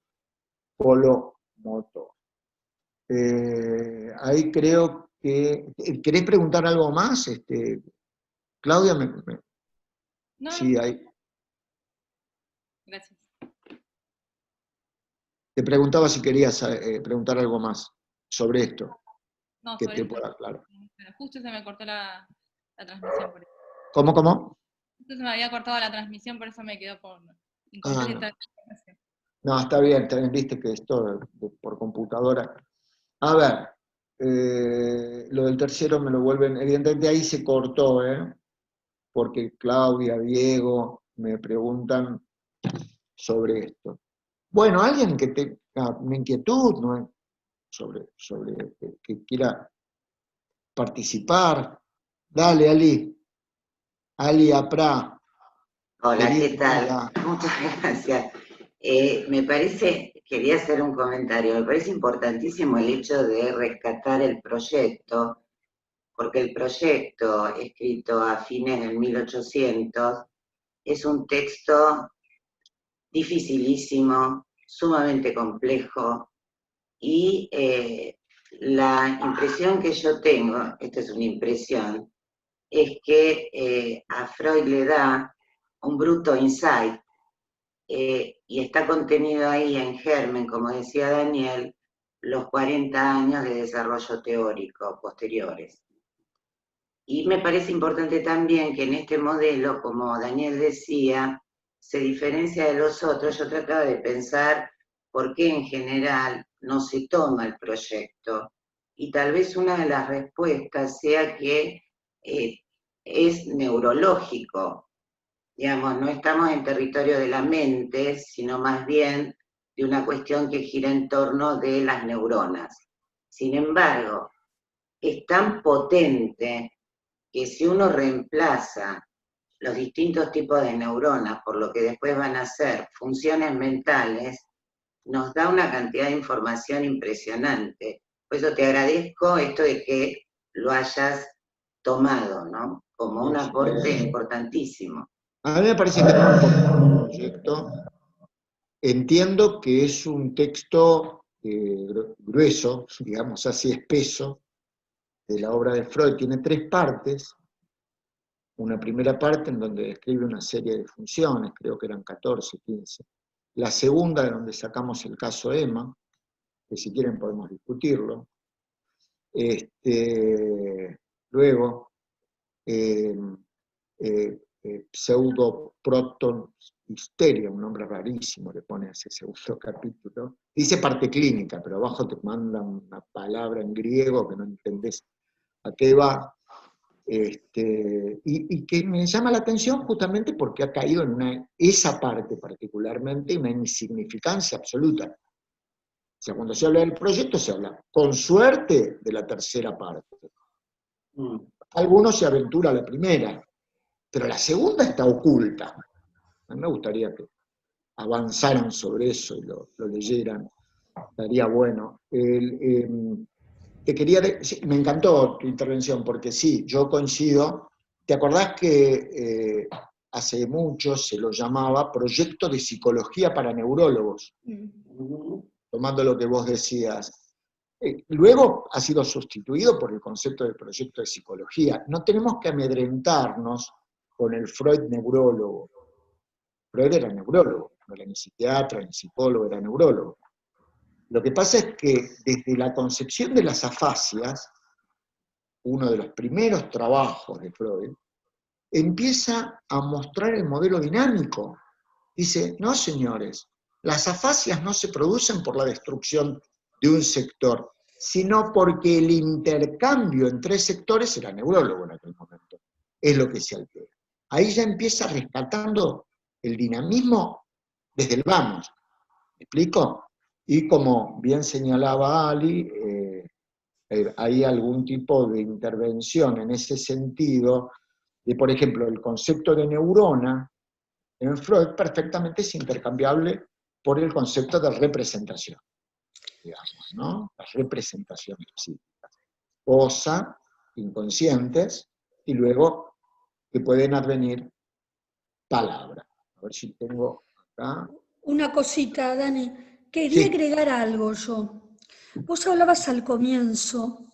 polo motor. Ahí creo que... ¿Querés preguntar algo más? Claudia, no, sí, ahí. gracias. Te preguntaba si querías preguntar algo más sobre esto, No, que sobre te esto, pueda aclarar. justo se me cortó la transmisión, por eso. ¿Cómo? Justo se me había cortado la transmisión, por eso me quedó por incompleta la información. No, está bien, viste que esto por computadora. A ver, lo del tercero me lo vuelven, evidentemente ahí se cortó, porque Claudia, Diego me preguntan sobre esto. Bueno, alguien que tenga una inquietud, ¿no? sobre que quiera participar, dale, Ali. Ali Aprá. Hola, ¿qué Querida. tal? Muchas gracias. Me parece, quería hacer un comentario, me parece importantísimo el hecho de rescatar el proyecto, porque el proyecto, escrito a fines del 1800, es un texto dificilísimo, sumamente complejo, y la impresión que yo tengo, esta es una impresión, es que a Freud le da un bruto insight, y está contenido ahí en germen, como decía Daniel, los 40 años de desarrollo teórico posteriores. Y me parece importante también que en este modelo, como Daniel decía, se diferencia de los otros. Yo trataba de pensar por qué en general no se toma el proyecto. Y tal vez una de las respuestas sea que es neurológico. Digamos, no estamos en territorio de la mente, sino más bien de una cuestión que gira en torno de las neuronas. Sin embargo, es tan potente que si uno reemplaza los distintos tipos de neuronas por lo que después van a ser funciones mentales, nos da una cantidad de información impresionante. Por eso te agradezco esto de que lo hayas tomado, ¿no? Como un aporte importantísimo. A mí me parece que es muy importante el proyecto. Entiendo que es un texto grueso, digamos así, espeso, de la obra de Freud. Tiene 3 partes. Una primera parte en donde describe una serie de funciones, creo que eran 14, 15. La segunda, de donde sacamos el caso Emma, que si quieren podemos discutirlo. Luego, pseudo-proton histeria, un nombre rarísimo le pone a ese segundo capítulo. Dice parte clínica, pero abajo te mandan una palabra en griego que no entendés a qué va. Y que me llama la atención justamente porque ha caído en esa parte particularmente, una insignificancia absoluta. O sea, cuando se habla del proyecto se habla, con suerte, de la tercera parte. Algunos se aventura a la primera, pero la segunda está oculta. A mí me gustaría que avanzaran sobre eso y lo leyeran. Estaría bueno. Te quería me encantó tu intervención, porque sí, yo coincido. ¿Te acordás que hace mucho se lo llamaba Proyecto de Psicología para Neurólogos? Tomando lo que vos decías. Luego ha sido sustituido por el concepto de proyecto de psicología. No tenemos que amedrentarnos con el Freud neurólogo. Freud era neurólogo, no era ni psiquiatra, ni psicólogo, era neurólogo. Lo que pasa es que desde la concepción de las afasias, uno de los primeros trabajos de Freud, empieza a mostrar el modelo dinámico. Dice, no señores, las afasias no se producen por la destrucción de un sector, sino porque el intercambio entre sectores era neurólogo en aquel momento. Es lo que se altera. Ahí ya empieza rescatando el dinamismo desde el vamos. ¿Me explico? Y como bien señalaba Ali, hay algún tipo de intervención en ese sentido, de, por ejemplo, el concepto de neurona en Freud perfectamente es intercambiable por el concepto de representación, digamos, ¿no? Las representaciones psíquicas. Cosa, inconscientes, y luego que pueden advenir palabras. A ver si tengo acá. Una cosita, Dani. Quería agregar algo yo. Vos hablabas al comienzo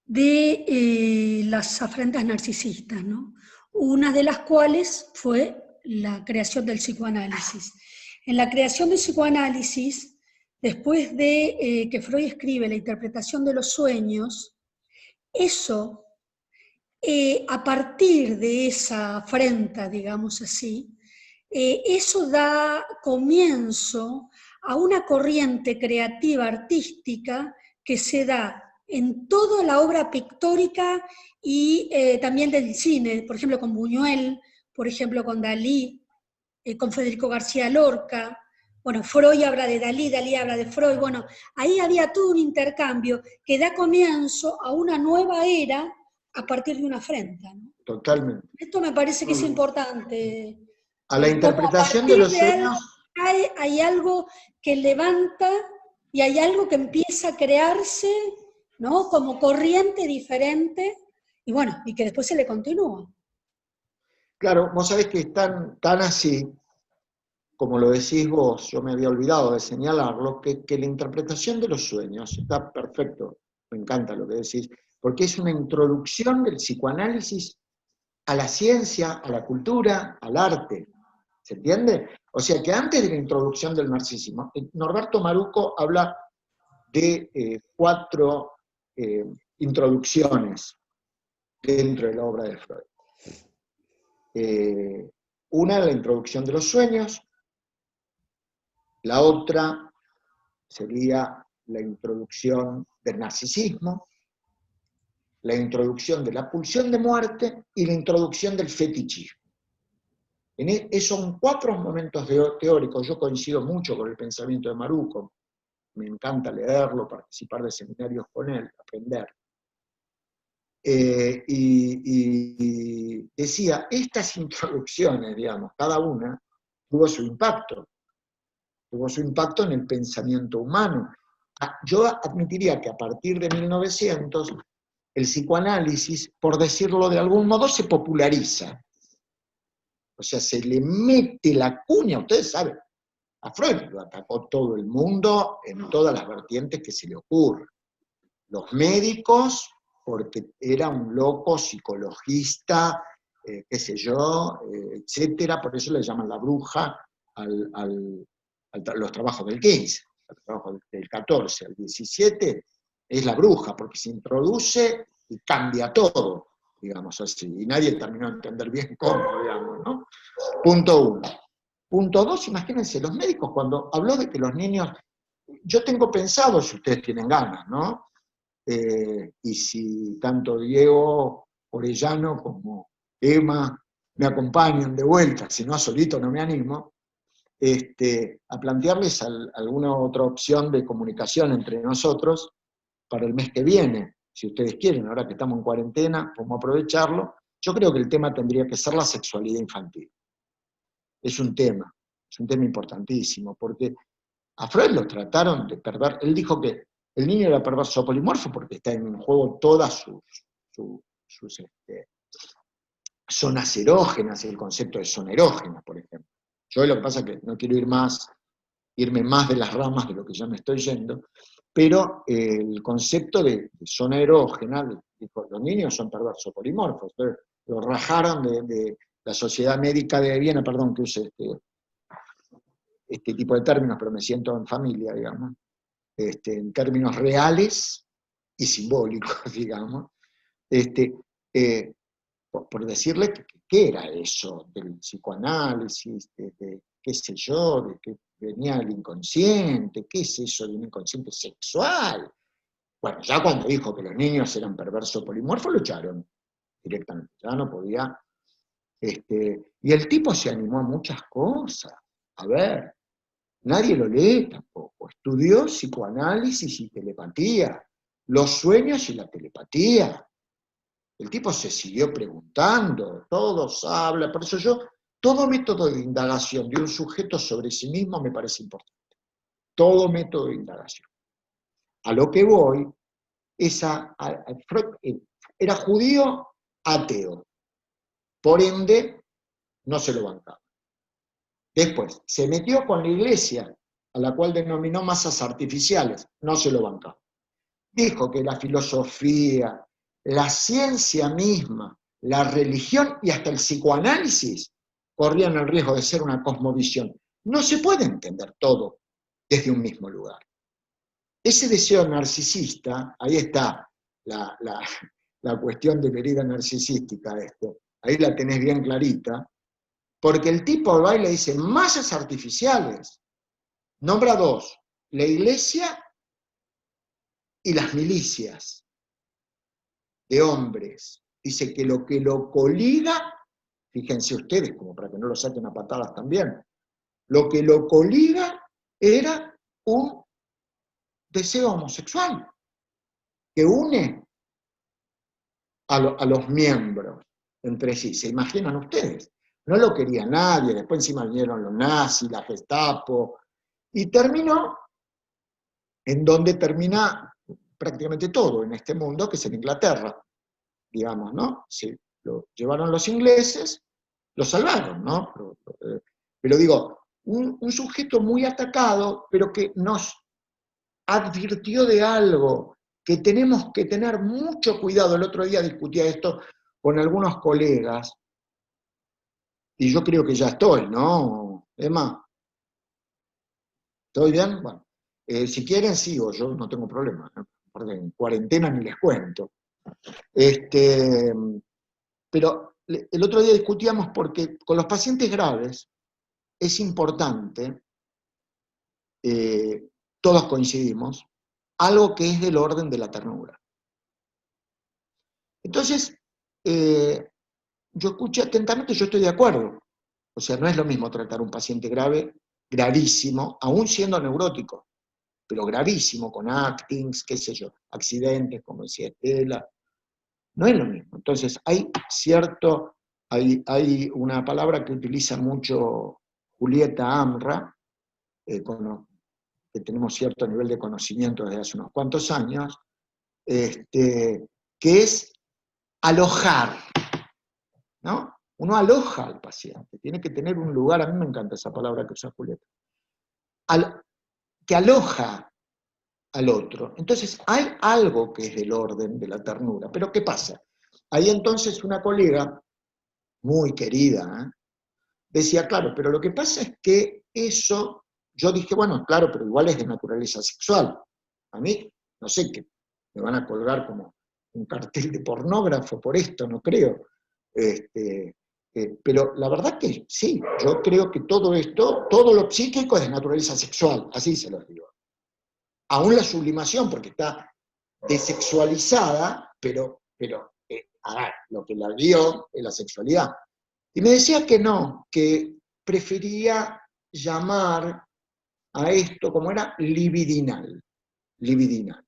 de las afrentas narcisistas, ¿no? Una de las cuales fue la creación del psicoanálisis. En la creación del psicoanálisis, después de que Freud escribe la interpretación de los sueños, eso, a partir de esa afrenta, digamos así, eso da comienzo a una corriente creativa artística que se da en toda la obra pictórica y también del cine, por ejemplo con Buñuel, por ejemplo con Dalí, con Federico García Lorca. Bueno, Freud habla de Dalí, Dalí habla de Freud. Bueno, ahí había todo un intercambio que da comienzo a una nueva era a partir de una afrenta, ¿no? Totalmente. Esto me parece que es importante. A la Cómo interpretación de partir los de algo sueños, hay algo que levanta y hay algo que empieza a crearse, ¿no? Como corriente diferente, y bueno, y que después se le continúa. claro, vos sabés que es tan así, como lo decís vos, yo me había olvidado de señalarlo, que la interpretación de los sueños está perfecto, me encanta lo que decís, porque es una introducción del psicoanálisis a la ciencia, a la cultura, al arte. ¿Se entiende? O sea que antes de la introducción del narcisismo, Norberto Maruco habla de 4 introducciones dentro de la obra de Freud. Una, la introducción de los sueños, la otra sería la introducción del narcisismo, la introducción de la pulsión de muerte y la introducción del fetichismo. Son 4 momentos teóricos. Yo coincido mucho con el pensamiento de Maruco, me encanta leerlo, participar de seminarios con él, aprender. Y decía, estas introducciones, digamos, cada una tuvo su impacto en el pensamiento humano. Yo admitiría que a partir de 1900, el psicoanálisis, por decirlo de algún modo, se populariza. O sea, se le mete la cuña, ustedes saben, a Freud lo atacó todo el mundo en todas las vertientes que se le ocurre. Los médicos, porque era un loco psicologista, qué sé yo, etcétera, por eso le llaman la bruja a los trabajos del 15, a los trabajos del 14 al 17, es la bruja, porque se introduce y cambia todo, digamos así, y nadie terminó de entender bien cómo, digamos, ¿no? Punto 1. Punto 2, imagínense, los médicos cuando habló de que los niños, yo tengo pensado, si ustedes tienen ganas, ¿no? Y si tanto Diego Orellano como Emma me acompañan de vuelta, si no solito no me animo, a plantearles alguna otra opción de comunicación entre nosotros para el mes que viene, si ustedes quieren, ahora que estamos en cuarentena, cómo aprovecharlo. Yo creo que el tema tendría que ser la sexualidad infantil. Es un tema importantísimo, porque a Freud lo trataron de perverso. Él dijo que el niño era perverso polimorfo porque está en juego todas sus zonas erógenas, el concepto de zona erógena, por ejemplo. Yo lo que pasa es que no quiero irme más de las ramas de lo que ya me estoy yendo, pero el concepto de zona erógena, dijo, los niños son perversos polimorfos, lo rajaron de la Sociedad Médica de Viena, perdón que use este tipo de términos, pero me siento en familia, digamos, en términos reales y simbólicos, digamos, por decirle qué era eso del psicoanálisis, de qué sé yo, de que venía el inconsciente, qué es eso de un inconsciente sexual. Bueno, ya cuando dijo que los niños eran perversos polimorfos, lo echaron directamente, ya no podía. Y el tipo se animó a muchas cosas. A ver, nadie lo lee tampoco. Estudió psicoanálisis y telepatía, los sueños y la telepatía. El tipo se siguió preguntando, todos hablan, por eso todo método de indagación de un sujeto sobre sí mismo me parece importante. Todo método de indagación. A lo que voy es Freud era judío ateo, por ende no se lo bancaba. Después, se metió con la iglesia, a la cual denominó masas artificiales, no se lo bancaba. Dijo que la filosofía, la ciencia misma, la religión y hasta el psicoanálisis corrían el riesgo de ser una cosmovisión. No se puede entender todo desde un mismo lugar. Ese deseo narcisista, ahí está la cuestión de la herida narcisística, ahí la tenés bien clarita, porque el tipo va y le dice, masas artificiales, nombra 2, la iglesia y las milicias de hombres. Dice que lo coliga, fíjense ustedes, como para que no lo saquen a patadas también, lo que lo coliga era un deseo homosexual, que une a los miembros entre sí. ¿Se imaginan ustedes? No lo quería nadie, después encima vinieron los nazis, la Gestapo, y terminó en donde termina prácticamente todo en este mundo, que es en Inglaterra, digamos, ¿no? Sí, lo llevaron los ingleses, lo salvaron, ¿no? Pero digo, un sujeto muy atacado, pero que nos advirtió de algo, que tenemos que tener mucho cuidado. El otro día discutía esto con algunos colegas, y yo creo que ya estoy, ¿no? Emma, ¿estoy bien? Bueno, si quieren sigo, yo no tengo problema, ¿no? Porque en cuarentena ni les cuento. Pero el otro día discutíamos porque con los pacientes graves es importante, todos coincidimos, algo que es del orden de la ternura. Entonces, yo escuché atentamente, yo estoy de acuerdo. O sea, no es lo mismo tratar a un paciente grave, gravísimo, aún siendo neurótico, pero gravísimo, con actings, qué sé yo, accidentes, como decía Estela, no es lo mismo. Entonces, hay una palabra que utiliza mucho Julieta Amra, que tenemos cierto nivel de conocimiento desde hace unos cuantos años, que es alojar, ¿no? Uno aloja al paciente, tiene que tener un lugar, a mí me encanta esa palabra que usa Julieta, que aloja al otro. Entonces, hay algo que es del orden de la ternura, pero ¿qué pasa? Ahí entonces una colega, muy querida, decía, claro, pero lo que pasa es que eso, yo dije, bueno, claro, pero igual es de naturaleza sexual. A mí, no sé, que me van a colgar como un cartel de pornógrafo por esto, no creo. Pero la verdad que sí, yo creo que todo esto, todo lo psíquico es de naturaleza sexual, así se los digo. Aún la sublimación, porque está desexualizada, pero a ver, lo que la dio es la sexualidad. Y me decía que no, que prefería llamar a esto como era libidinal. Libidinal.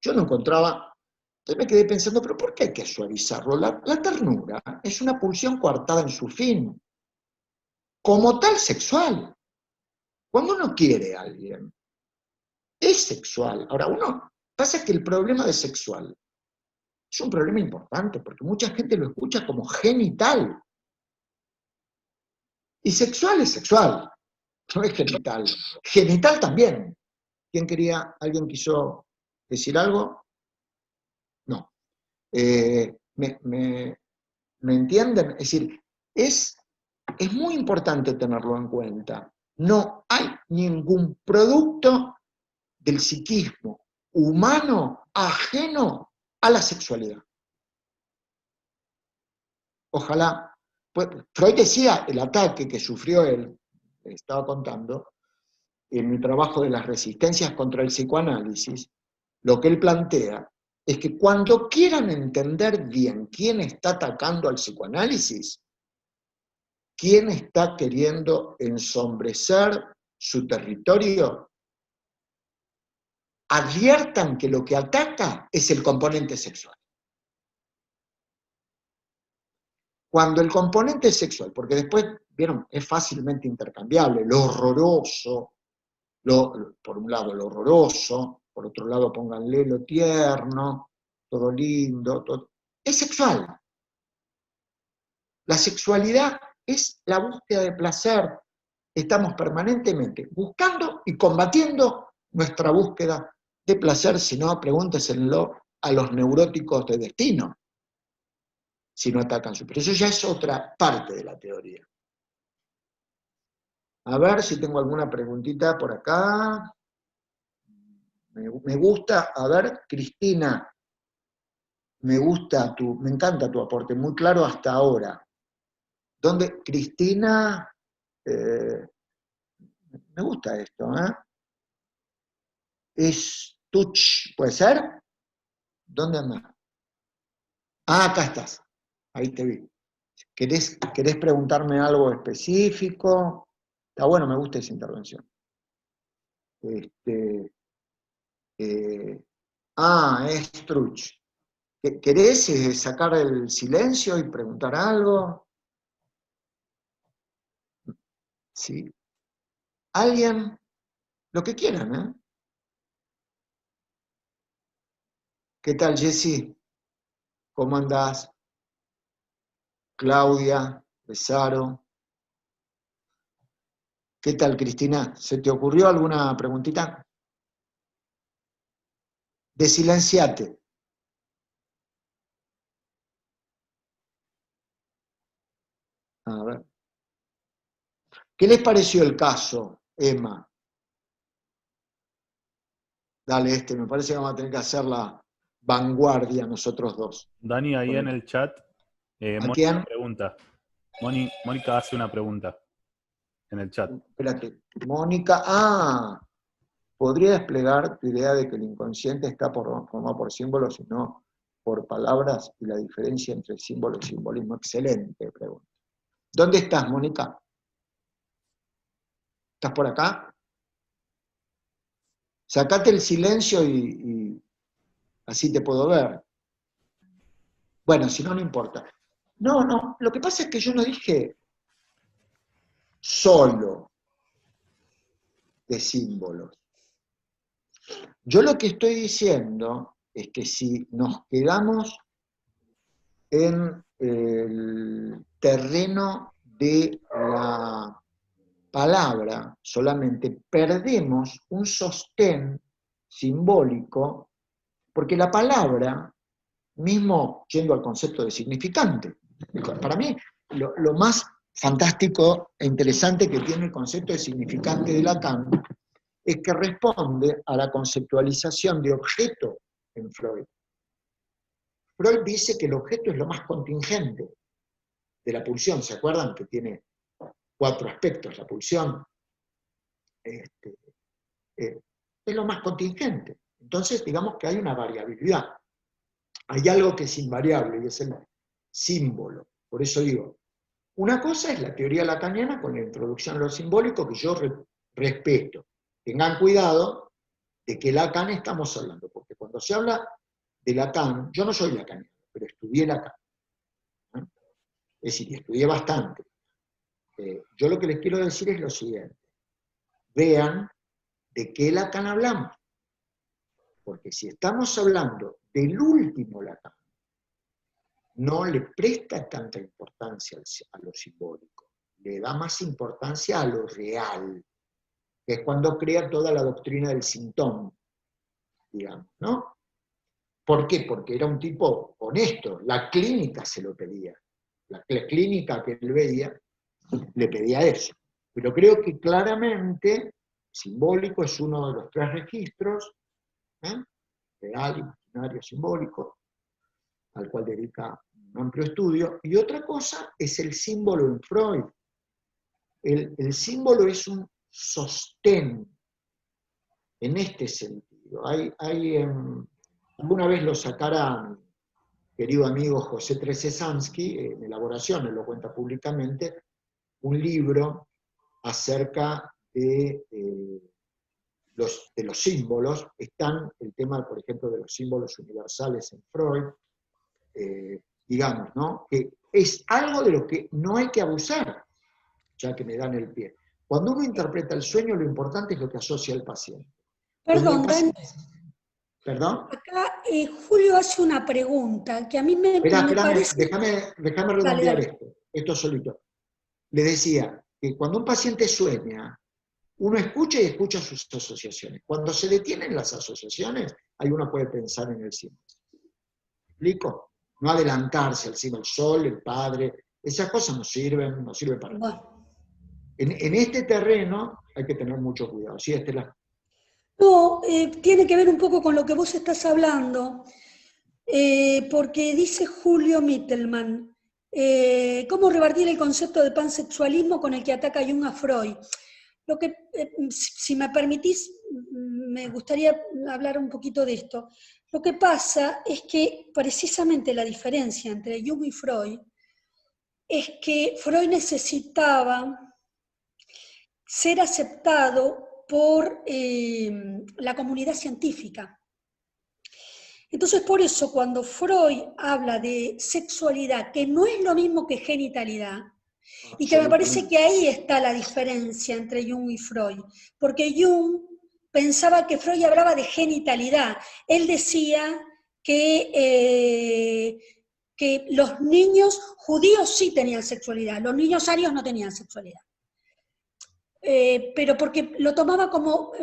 Yo no encontraba, entonces me quedé pensando, pero ¿por qué hay que suavizarlo? La ternura es una pulsión coartada en su fin, como tal sexual. Cuando uno quiere a alguien, es sexual. Ahora, pasa que el problema de sexual es un problema importante, porque mucha gente lo escucha como genital. Y sexual es sexual, no es genital. Genital también. ¿Alguien quiso decir algo? No. ¿Me entienden? Es decir, es muy importante tenerlo en cuenta. No hay ningún producto del psiquismo humano ajeno a la sexualidad. Ojalá. Pues, Freud decía el ataque que sufrió él, estaba contando, en mi trabajo de las resistencias contra el psicoanálisis, lo que él plantea es que cuando quieran entender bien quién está atacando al psicoanálisis, quién está queriendo ensombrecer su territorio, adviertan que lo que ataca es el componente sexual. Cuando el componente sexual, porque después, vieron, es fácilmente intercambiable, lo horroroso, por un lado lo horroroso, por otro lado pónganle lo tierno, todo lindo, todo. Es sexual. La sexualidad es la búsqueda de placer. Estamos permanentemente buscando y combatiendo nuestra búsqueda de placer, si no, pregúnteselo a los neuróticos de destino, si no atacan su. Pero eso ya es otra parte de la teoría. A ver si tengo alguna preguntita por acá. Me gusta, a ver, Cristina, me encanta tu aporte, muy claro hasta ahora. ¿Dónde, Cristina? Me gusta esto, ¿eh? Tuch, ¿puede ser? ¿Dónde andás? Ah, acá estás, ahí te vi. ¿Querés preguntarme algo específico? Está bueno, me gusta esa intervención. Es Truch. ¿Querés sacar el silencio y preguntar algo? ¿Sí? ¿Alguien? Lo que quieran, ¿eh? ¿Qué tal, Jessy? ¿Cómo andás? Claudia, Besaro. ¿Qué tal, Cristina? ¿Se te ocurrió alguna preguntita? Desilenciate. A ver. ¿Qué les pareció el caso, Emma? Dale, me parece que vamos a tener que hacer la vanguardia nosotros dos. Dani, ahí en el chat, ¿A Mónica quién? pregunta. Mónica hace una pregunta en el chat. Espérate. Mónica, ¿podría desplegar tu idea de que el inconsciente está formado por símbolos y no por palabras y la diferencia entre símbolo y simbolismo? Excelente pregunta. ¿Dónde estás, Mónica? ¿Estás por acá? Sacate el silencio y así te puedo ver. Bueno, si no, no importa. No, lo que pasa es que yo no dije solo de símbolos. Yo lo que estoy diciendo es que si nos quedamos en el terreno de la palabra, solamente perdemos un sostén simbólico, porque la palabra, mismo yendo al concepto de significante, para mí lo más fantástico e interesante que tiene el concepto de significante de Lacan es que responde a la conceptualización de objeto en Freud. Freud dice que el objeto es lo más contingente de la pulsión. ¿Se acuerdan que tiene 4 aspectos la pulsión? Es lo más contingente. Entonces, digamos que hay una variabilidad. Hay algo que es invariable y es el símbolo. Por eso digo, una cosa es la teoría lacaniana con la introducción a lo simbólico que yo respeto. Tengan cuidado de qué Lacan estamos hablando, porque cuando se habla de Lacan, yo no soy lacaniano, pero estudié Lacan. ¿Eh? Es decir, estudié bastante. Yo lo que les quiero decir es lo siguiente. Vean de qué Lacan hablamos. Porque si estamos hablando del último Lacan, no le presta tanta importancia a lo simbólico, le da más importancia a lo real, que es cuando crea toda la doctrina del sintón, digamos, ¿no? ¿Por qué? Porque era un tipo honesto, la clínica se lo pedía, la clínica que él veía le pedía eso. Pero creo que claramente simbólico es uno de los 3 registros, real, imaginario, simbólico, al cual dedica un amplio estudio. Y otra cosa es el símbolo en Freud. El símbolo es un sostén en este sentido. Alguna vez lo sacará mi querido amigo José Trezesansky, en elaboración, él lo cuenta públicamente, un libro acerca de los símbolos. Están el tema, por ejemplo, de los símbolos universales en Freud, digamos, ¿no? Que es algo de lo que no hay que abusar, ya que me dan el pie. Cuando uno interpreta el sueño, lo importante es lo que asocia al paciente. Perdón, Dani. ¿Perdón? Acá Julio hace una pregunta que a mí me parece... Déjame redondear esto solito. Le decía que cuando un paciente sueña, uno escucha y escucha sus asociaciones. Cuando se detienen las asociaciones, ahí uno puede pensar en el símbolo. ¿Me explico? No adelantarse al símbolo, el sol, el padre, esas cosas no sirven para nada. Bueno. En este terreno hay que tener mucho cuidado. Sí, Estela. No, tiene que ver un poco con lo que vos estás hablando, porque dice Julio Mittelman, ¿cómo revertir el concepto de pansexualismo con el que ataca Jung a Freud? Lo que, si me permitís, me gustaría hablar un poquito de esto. Lo que pasa es que precisamente la diferencia entre Jung y Freud es que Freud necesitaba ser aceptado por la comunidad científica. Entonces, por eso, cuando Freud habla de sexualidad, que no es lo mismo que genitalidad, y que me parece que ahí está la diferencia entre Jung y Freud, porque Jung pensaba que Freud hablaba de genitalidad. Él decía que los niños judíos sí tenían sexualidad, los niños arios no tenían sexualidad. Pero porque lo tomaba como,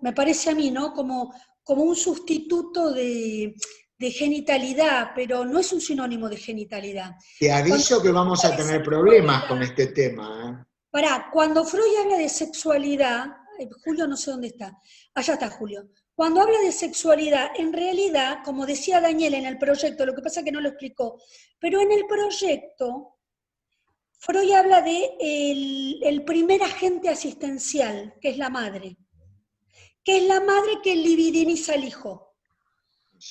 me parece a mí, ¿no? Como un sustituto de genitalidad, pero no es un sinónimo de genitalidad. Te aviso que vamos a tener problemas con este tema. Cuando Freud habla de sexualidad, Julio no sé dónde está, allá está Julio. Cuando habla de sexualidad, en realidad, como decía Daniel en el proyecto, lo que pasa es que no lo explicó, pero en el proyecto, Freud habla de el primer agente asistencial, que es la madre, que libidiniza al hijo.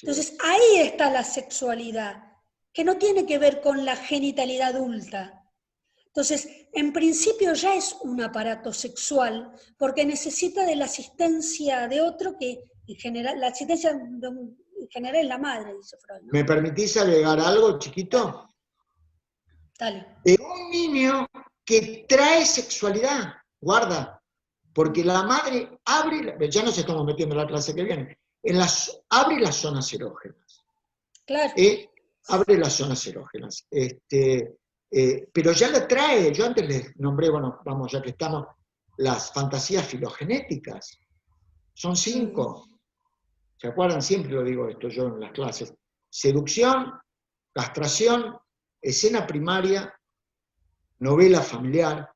Entonces, ahí está la sexualidad, que no tiene que ver con la genitalidad adulta. Entonces, en principio ya es un aparato sexual, porque necesita de la asistencia de otro, que en general, la asistencia en general es la madre, dice Freud, ¿no? ¿Me permitís agregar algo, chiquito? Dale. De un niño que trae sexualidad, guarda, porque la madre abre, ya nos estamos metiendo en la clase que viene, abre las zonas erógenas. Claro. Abre las zonas erógenas. Pero ya la trae, yo antes les nombré, bueno, vamos, ya que estamos, las fantasías filogenéticas. Son 5. ¿Se acuerdan? Siempre lo digo esto yo en las clases. Seducción, castración, escena primaria, novela familiar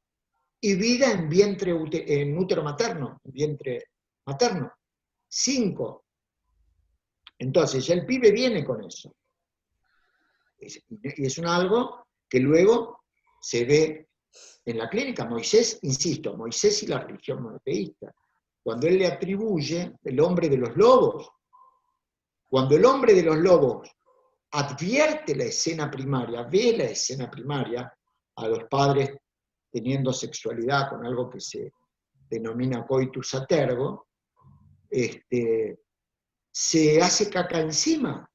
y vida en útero materno, en vientre materno. 5. Entonces, ya el pibe viene con eso. Y es algo que luego se ve en la clínica. Moisés, insisto, Moisés y la religión monoteísta, cuando él le atribuye el hombre de los lobos, cuando el hombre de los lobos advierte la escena primaria, ve la escena primaria, a los padres teniendo sexualidad con algo que se denomina coitus a tergo, se hace caca encima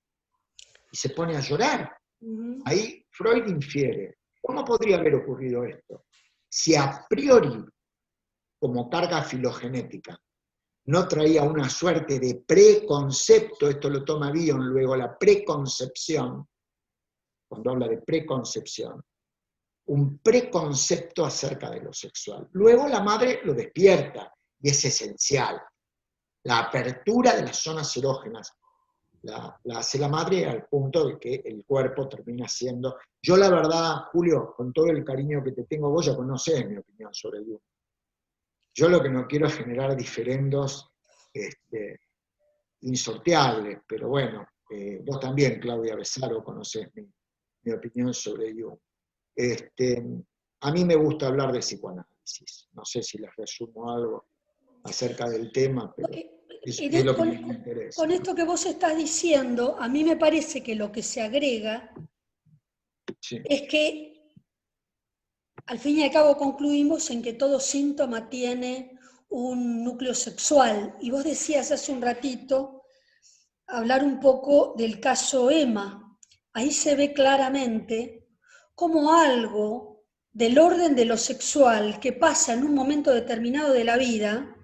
y se pone a llorar. Ahí Freud infiere, ¿cómo podría haber ocurrido esto? Si a priori, como carga filogenética, no traía una suerte de preconcepto, esto lo toma Bion luego, la preconcepción, cuando habla de preconcepción, un preconcepto acerca de lo sexual. Luego la madre lo despierta, y es esencial. La apertura de las zonas erógenas la hace la madre al punto de que el cuerpo termina siendo... Yo la verdad, Julio, con todo el cariño que te tengo, vos ya conocés mi opinión sobre Jung. Yo lo que no quiero es generar diferendos insorteables, pero bueno, vos también, Claudia Besaro, conocés mi opinión sobre Jung. A mí me gusta hablar de psicoanálisis. No sé si les resumo algo acerca del tema, pero es lo que me interesa. Con esto que vos estás diciendo, a mí me parece que lo que se agrega es que, al fin y al cabo, concluimos en que todo síntoma tiene un núcleo sexual. Y vos decías hace un ratito, hablar un poco del caso Emma. Ahí se ve claramente como algo del orden de lo sexual que pasa en un momento determinado de la vida,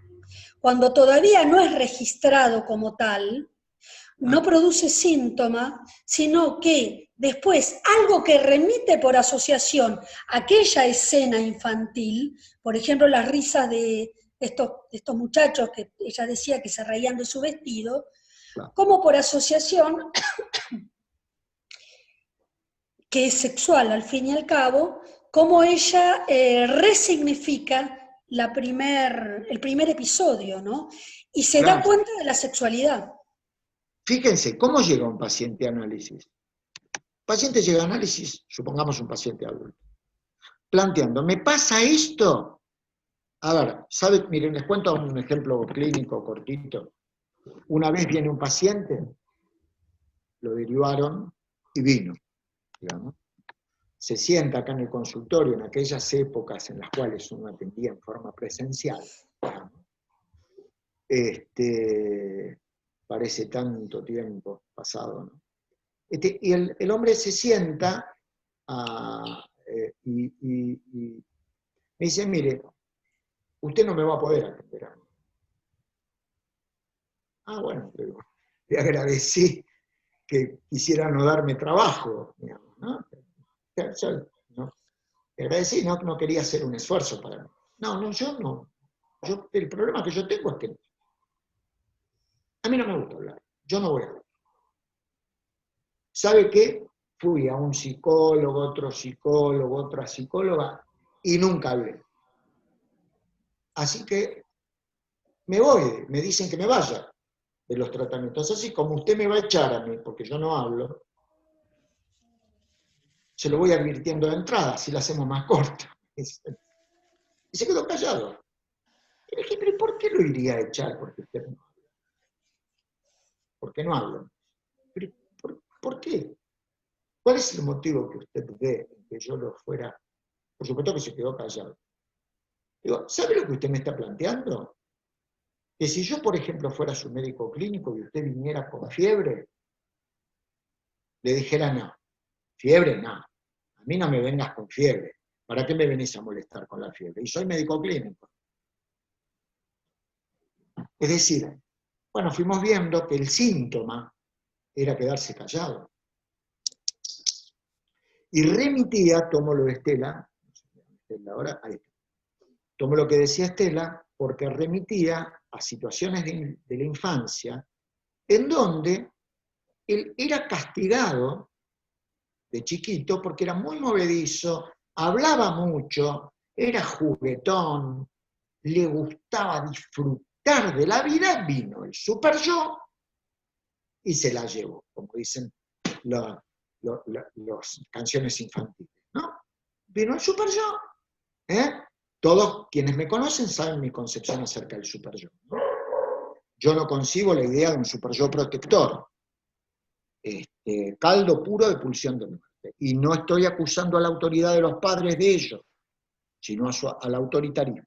cuando todavía no es registrado como tal, no produce síntoma, sino que después algo que remite por asociación a aquella escena infantil, por ejemplo las risas de estos muchachos que ella decía que se reían de su vestido, como por asociación, que es sexual al fin y al cabo, como ella resignifica el primer episodio, ¿no? Y se da cuenta de la sexualidad. Fíjense, ¿cómo llega un paciente a análisis? El paciente llega a análisis, supongamos un paciente adulto, planteando, ¿me pasa esto? A ver, miren, les cuento un ejemplo clínico cortito. Una vez viene un paciente, lo derivaron y vino, digamos. Se sienta acá en el consultorio en aquellas épocas en las cuales uno atendía en forma presencial, digamos. parece tanto tiempo pasado, ¿no? Y el hombre se sienta y me dice, mire, usted no me va a poder atender a mí. Ah, bueno, le agradecí que quisiera no darme trabajo, digamos, ¿no? Le agradecí, no quería hacer un esfuerzo para mí. No, yo no. El problema que yo tengo es que a mí no me gusta hablar, yo no voy a hablar. ¿Sabe qué? Fui a un psicólogo, otra psicóloga, y nunca hablé. Así que me voy, me dicen que me vaya de los tratamientos. Así como usted me va a echar a mí, porque yo no hablo, se lo voy advirtiendo de entrada, si la hacemos más corta. Y se quedó callado. Y le dije, pero ¿por qué lo iría a echar? Porque usted no habla. ¿Por qué no habla? ¿Pero por qué? ¿Cuál es el motivo que usted ve en que yo lo fuera? Por supuesto que se quedó callado. Digo, ¿sabe lo que usted me está planteando? Que si yo, por ejemplo, fuera su médico clínico y usted viniera con fiebre, le dijera no. Fiebre, no. A mí no me vengas con fiebre. ¿Para qué me venís a molestar con la fiebre? Y soy médico clínico. Es decir, bueno, fuimos viendo que el síntoma era quedarse callado. Y remitía, tomo lo de Estela, ahora, ahí está. Tomo lo que decía Estela, porque remitía a situaciones de la infancia en donde él era castigado de chiquito porque era muy movedizo, hablaba mucho, era juguetón, le gustaba disfrutar de la vida, vino el super yo y se la llevó, como dicen las canciones infantiles, ¿no? Vino el super yo, ¿eh? Todos quienes me conocen saben mi concepción acerca del super yo, ¿no? Yo no concibo la idea de un super yo protector, caldo puro de pulsión de muerte. Y no estoy acusando a la autoridad de los padres de ello, sino al autoritarismo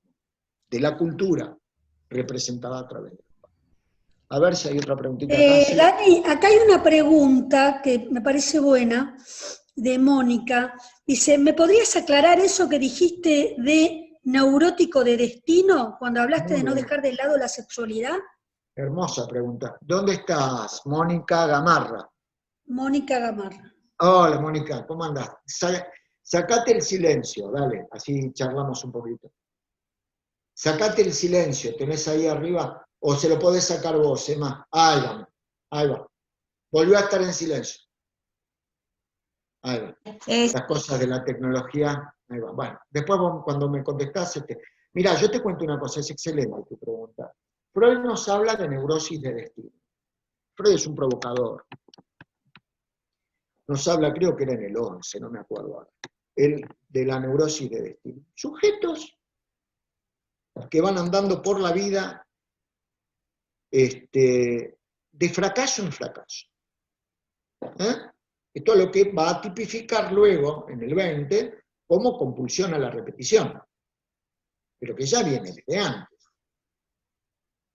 de la cultura representada a través de los padres. A ver si hay otra preguntita acá. Sí. Dani, acá hay una pregunta que me parece buena, de Mónica. Dice, ¿me podrías aclarar eso que dijiste de neurótico de destino, cuando hablaste de no dejar de lado la sexualidad? Hermosa pregunta. ¿Dónde estás, Mónica Gamarra? Mónica Gamarra. Hola, Mónica, ¿cómo andás? Sacate el silencio, dale, así charlamos un poquito. Sacate el silencio, tenés ahí arriba, o se lo podés sacar vos, Emma. Ahí va. Volvió a estar en silencio. Ahí va. Las cosas de la tecnología, ahí va. Bueno, después vos, cuando me contestás, mirá, yo te cuento una cosa, es excelente tu pregunta. Freud nos habla de neurosis de destino. Freud es un provocador. Nos habla, creo que era en el 11, no me acuerdo ahora, de la neurosis de destino. Sujetos que van andando por la vida de fracaso en fracaso. Esto es lo que va a tipificar luego, en el 20, como compulsión a la repetición, pero que ya viene desde antes.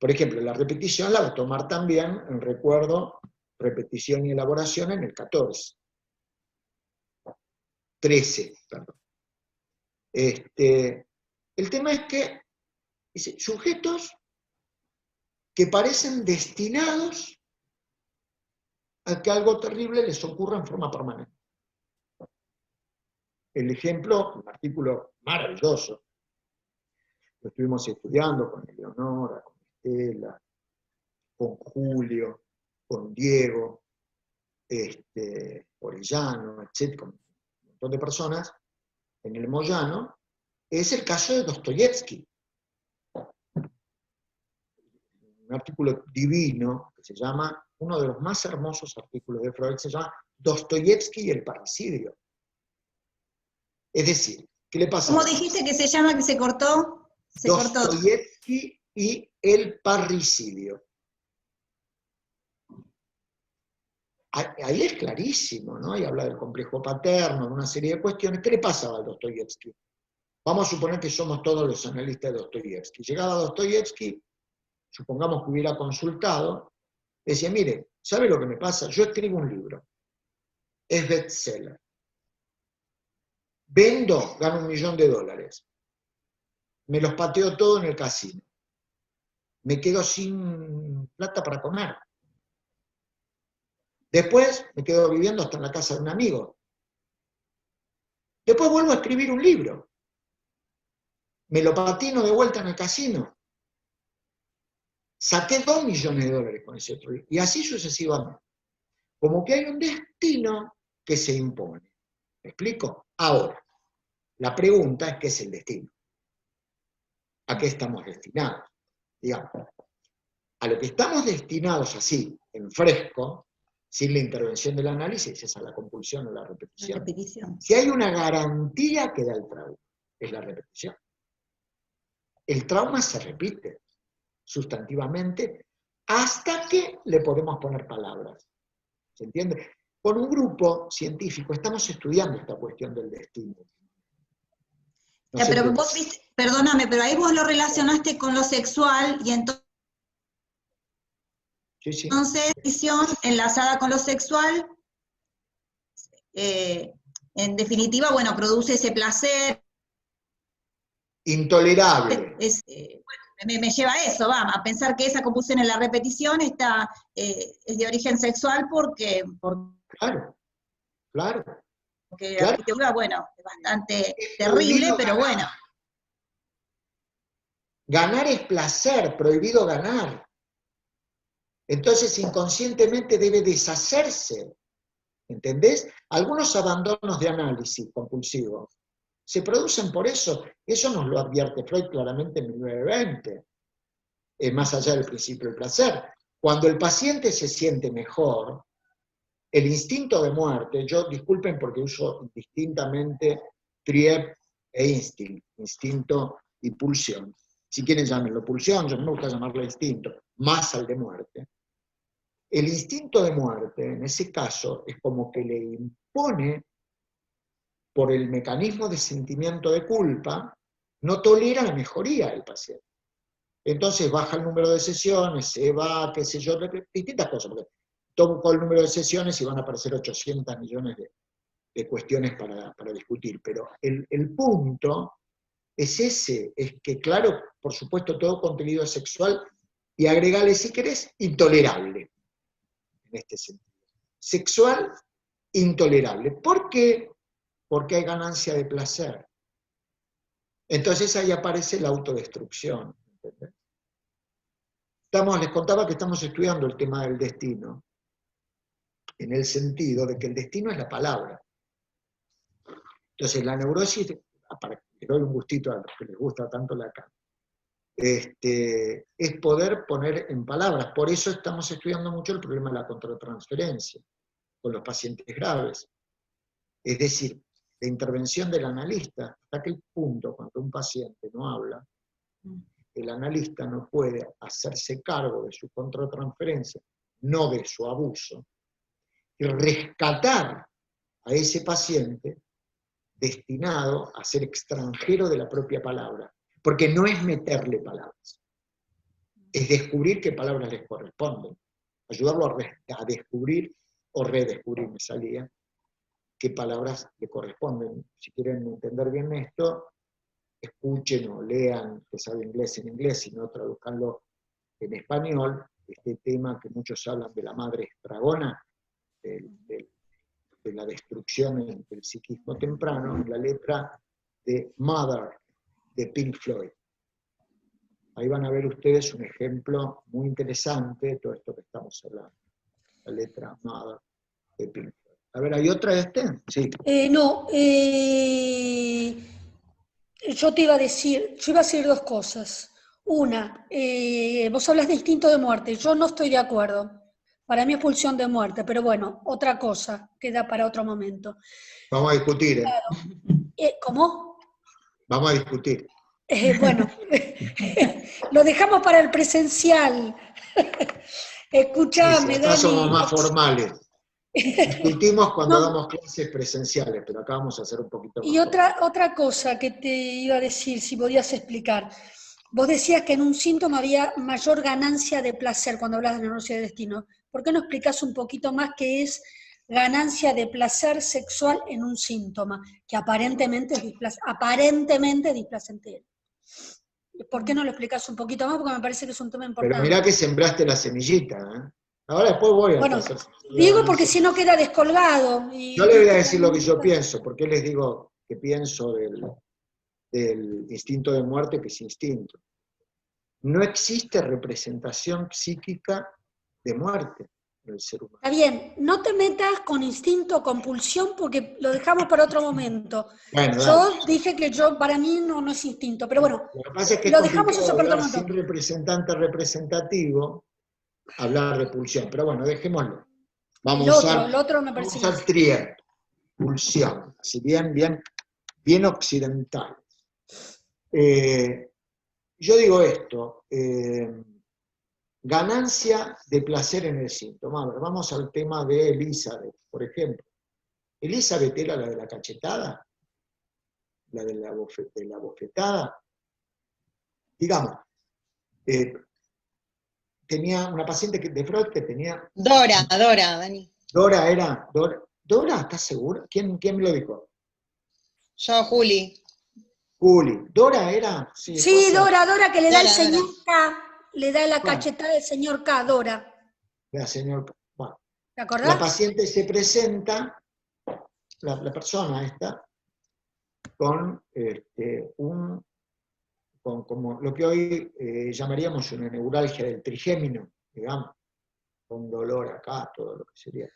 Por ejemplo, la repetición la va a tomar también en recuerdo, repetición y elaboración en el 13, perdón. El tema es que dice, sujetos que parecen destinados a que algo terrible les ocurra en forma permanente. El ejemplo, un artículo maravilloso, lo estuvimos estudiando con Eleonora, con Estela, con Julio, con Diego, Orellano, etc., con un montón de personas, en el Moyano, es el caso de Dostoyevsky. Un artículo divino que se llama, uno de los más hermosos artículos de Freud, se llama Dostoyevsky y el parricidio. Es decir, ¿qué le pasa? ¿Cómo dijiste que se llama, que se cortó? Dostoyevsky y el parricidio. Ahí es clarísimo, ¿no? Y habla del complejo paterno, de una serie de cuestiones. ¿Qué le pasaba a Dostoyevsky? Vamos a suponer que somos todos los analistas de Dostoyevsky. Llegaba Dostoyevsky, supongamos que hubiera consultado, Decía, mire, ¿sabe lo que me pasa? Yo escribo un libro, es bestseller. Vendo, gano $1 millón. Me los pateo todo en el casino. Me quedo sin plata para comer. Después me quedo viviendo hasta en la casa de un amigo. Después vuelvo a escribir un libro. Me lo patino de vuelta en el casino. Saqué $2 millones con ese otro libro. Y así sucesivamente. Como que hay un destino que se impone. ¿Me explico? Ahora, la pregunta es, ¿qué es el destino? ¿A qué estamos destinados? Digamos, a lo que estamos destinados así, en fresco, sin la intervención del análisis, es a la compulsión o la repetición. La repetición. Si hay una garantía que da el trauma, es la repetición. El trauma se repite sustantivamente hasta que le podemos poner palabras. ¿Se entiende? Con un grupo científico estamos estudiando esta cuestión del destino. No Ya, sé pero qué- vos viste, perdóname, pero ahí vos lo relacionaste con lo sexual y Sí, sí. entonces visión enlazada con lo sexual, en definitiva, bueno, produce ese placer, Intolerable. bueno, me lleva a eso, va, a pensar que esa compulsión en la repetición está, es de origen sexual porque Claro, claro. la Claro. arquitectura, bueno, es bastante Es terrible, prohibido pero ganar. bueno. Ganar es placer, prohibido ganar. Entonces inconscientemente debe deshacerse. ¿Entendés? Algunos abandonos de análisis compulsivos se producen por eso. Eso nos lo advierte Freud claramente en 1920. Más allá del principio del placer. Cuando el paciente se siente mejor, el instinto de muerte, yo disculpen porque uso distintamente Triep e instinto y pulsión. Si quieren llamarlo pulsión, yo no me gusta llamarlo instinto, más al de muerte. El instinto de muerte, en ese caso, es como que le impone, por el mecanismo de sentimiento de culpa, no tolera la mejoría del paciente. Entonces baja el número de sesiones, se va, qué sé yo, distintas cosas, porque toco el número de sesiones y van a aparecer 800 millones de cuestiones para discutir, pero el punto es ese, es que claro, por supuesto todo contenido sexual, y agregale si querés, intolerable, en este sentido. Sexual, intolerable. ¿Por qué? Porque hay ganancia de placer. Entonces ahí aparece la autodestrucción, ¿entendés? Les contaba que estamos estudiando el tema del destino, en el sentido de que el destino es la palabra. Entonces la neurosis, para que le doy un gustito a los que les gusta tanto Lacan, es poder poner en palabras. Por eso estamos estudiando mucho el problema de la contratransferencia con los pacientes graves. Es decir, la intervención del analista, hasta aquel punto cuando un paciente no habla, el analista no puede hacerse cargo de su contratransferencia, no de su abuso, y rescatar a ese paciente destinado a ser extranjero de la propia palabra, porque no es meterle palabras, es descubrir qué palabras les corresponden, ayudarlo a descubrir o redescubrir, me salía, qué palabras le corresponden. Si quieren entender bien esto, escuchen o lean, que sabe inglés en inglés, si no traduzcanlo en español, este tema que muchos hablan de la madre estragona, de la destrucción del psiquismo temprano, en la letra de Mother, de Pink Floyd. Ahí van a ver ustedes un ejemplo muy interesante de todo esto que estamos hablando. La letra Mother de Pink Floyd. A ver, ¿hay otra Sí. No, yo iba a decir dos cosas. Una, vos hablas de instinto de muerte, yo no estoy de acuerdo. Para mí es pulsión de muerte, pero bueno, otra cosa, queda para otro momento. Vamos a discutir. ¿Cómo? Vamos a discutir. Bueno, lo dejamos para el presencial. Escuchame, Acá somos Dani. más formales. Discutimos cuando No. damos clases presenciales, pero acá vamos a hacer un poquito más. Y otra cosa que te iba a decir, si podías explicar. Vos decías que en un síntoma había mayor ganancia de placer cuando hablas de neurociencia de destino. ¿Por qué no explicás un poquito más qué es ganancia de placer sexual en un síntoma que aparentemente es displacentero? ¿Por qué no lo explicás un poquito más? Porque me parece que es un tema Pero importante. mirá que sembraste la semillita, ¿eh? Ahora después voy a Bueno, hacer... digo porque si no queda descolgado. Yo le voy a decir lo que yo pienso, porque les digo que pienso del instinto de muerte, que es instinto. No existe representación psíquica de muerte en el ser humano. Está bien, no te metas con instinto o compulsión porque lo dejamos para otro momento. Bueno, Yo dije que para mí no es instinto, pero bueno, lo que pasa es que es lo dejamos complicado eso para otro hablar sin momento. representante representativo, hablar de pulsión, pero bueno, dejémoslo. El otro me parece vamos al más. trier, pulsión, así bien occidental. Yo digo esto, ganancia de placer en el síntoma. A ver, vamos al tema de Elizabeth, por ejemplo. Elizabeth era la de la cachetada, la de la bofetada. Digamos, tenía una paciente de Freud que tenía... Dora, Dani. Dora, ¿estás segura? ¿Quién me lo dijo? Yo, Juli. Juli. ¿Dora era? Sí, Dora, que le da el señor Dora. K, le da la cachetada del señor K, Dora. La señor, bueno. ¿Te acordás? La paciente se presenta, la persona esta, con como lo que hoy llamaríamos una neuralgia del trigémino, digamos, con dolor acá, todo lo que sería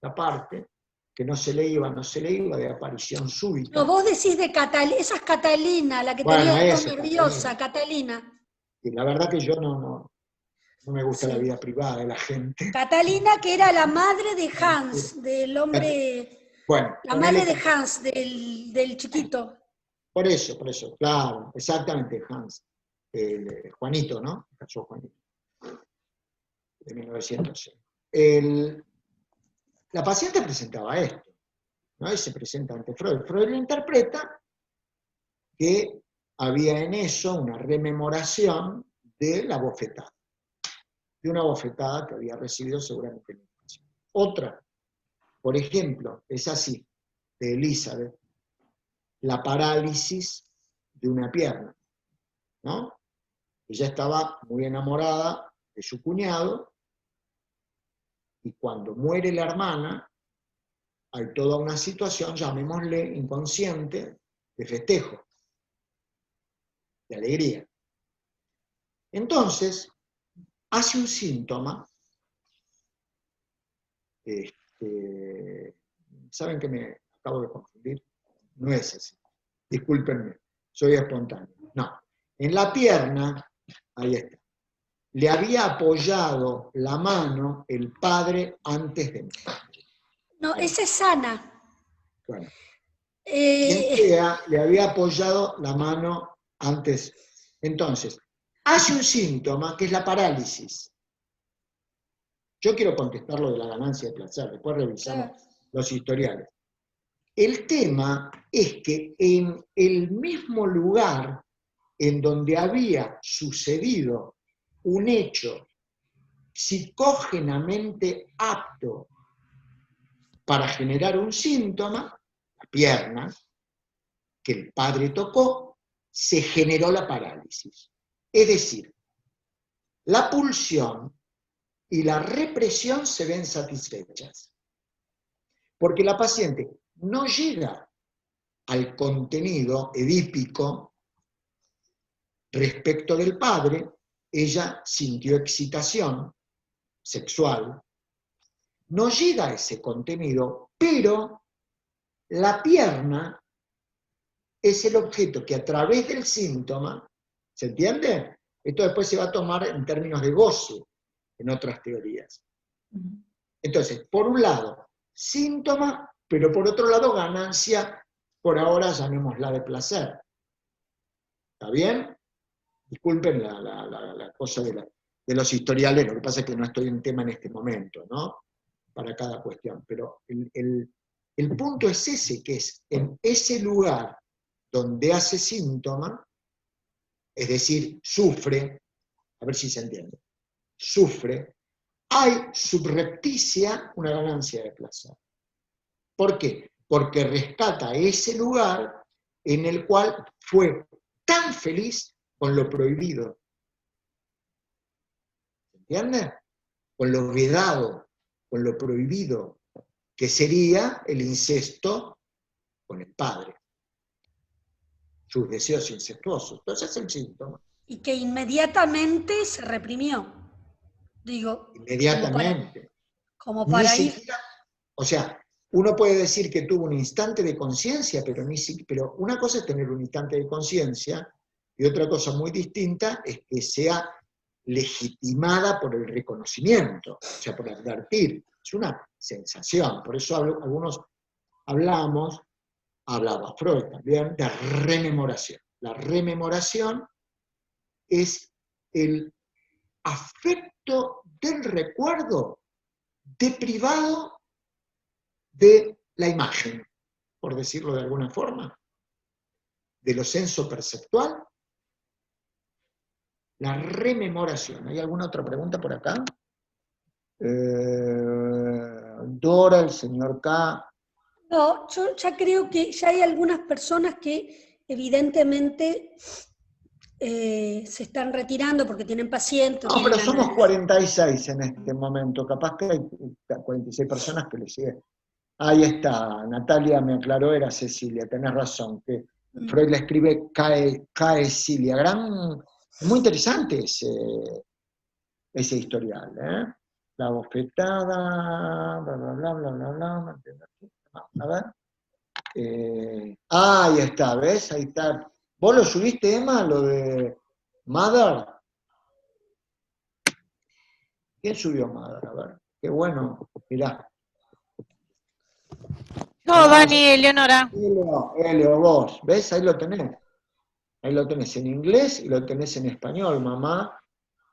la parte, que no se le iba, de aparición súbita. No, vos decís de Catalina, esa es Catalina, la que tenía todo nerviosa, Catalina. Y la verdad que yo no me gusta la vida privada de la gente. Catalina, que era la madre de Hans, del hombre... Bueno, la madre de Hans, del chiquito. Por eso, claro, exactamente, Hans. Juanito, ¿no? Casó Juanito. De 1906. La paciente presentaba esto, ¿no? Y se presenta ante Freud. Freud lo interpreta que había en eso una rememoración de la bofetada. De una bofetada que había recibido seguramente en la infancia. Otra, por ejemplo, es así, de Elizabeth, la parálisis de una pierna, ¿no? Ella estaba muy enamorada de su cuñado, y cuando muere la hermana, hay toda una situación, llamémosle inconsciente, de festejo, de alegría. Entonces, hace un síntoma, ¿saben que me acabo de confundir? No es así. Discúlpenme, soy espontáneo. No, en la pierna, ahí está, le había apoyado la mano el padre antes de morir. No, esa es sana. Bueno, quien sea, le había apoyado la mano antes. Entonces, hace un síntoma que es la parálisis. Yo quiero contestar lo de la ganancia de placer, después revisamos los historiales. El tema es que en el mismo lugar en donde había sucedido un hecho psicógenamente apto para generar un síntoma, la pierna, que el padre tocó, se generó la parálisis. Es decir, la pulsión y la represión se ven satisfechas. Porque la paciente no llega al contenido edípico respecto del padre, ella sintió excitación sexual, no llega a ese contenido, pero la pierna es el objeto que a través del síntoma, ¿se entiende? Esto después se va a tomar en términos de goce, en otras teorías. Entonces, por un lado, síntoma, pero por otro lado, ganancia, por ahora llamémosla de placer. ¿Está bien? Disculpen la cosa de los historiales, lo que pasa es que no estoy en tema en este momento, ¿no? Para cada cuestión. Pero el punto es ese, que es en ese lugar donde hace síntoma, es decir, sufre, a ver si se entiende, sufre, hay subrepticia una ganancia de placer. ¿Por qué? Porque rescata ese lugar en el cual fue tan feliz con lo prohibido. ¿Se entiende? Con lo vedado, con lo prohibido, que sería el incesto con el padre. Sus deseos incestuosos. Entonces es el síntoma. Y que inmediatamente se reprimió. Digo, Inmediatamente. como Ni para ir... siquiera, o sea, uno puede decir que tuvo un instante de conciencia, pero una cosa es tener un instante de conciencia, y otra cosa muy distinta es que sea legitimada por el reconocimiento, o sea, por advertir. Es una sensación, por eso algunos hablaba Freud también, de rememoración. La rememoración es el afecto del recuerdo deprivado de la imagen, por decirlo de alguna forma, de lo senso-perceptual. La rememoración. ¿Hay alguna otra pregunta por acá? Dora, el señor K. No, yo ya creo que ya hay algunas personas que evidentemente se están retirando porque tienen pacientes. No, pero somos 46 en este momento. Capaz que hay 46 personas que le siguen. Ahí está, Natalia me aclaró, era Cecilia, tenés razón, que Freud le escribe Caecilia. Muy interesante ese historial, ¿eh? La bofetada, bla, bla, bla, bla, bla, bla. A ver. Ahí está, ¿ves? Ahí está. ¿Vos lo subiste, Emma, lo de Mother? ¿Quién subió Mother? A ver. Qué bueno, mirá. No, Dani, Eleonora. Elio, vos, ¿ves? Ahí lo tenés. Ahí lo tenés en inglés y lo tenés en español. Mamá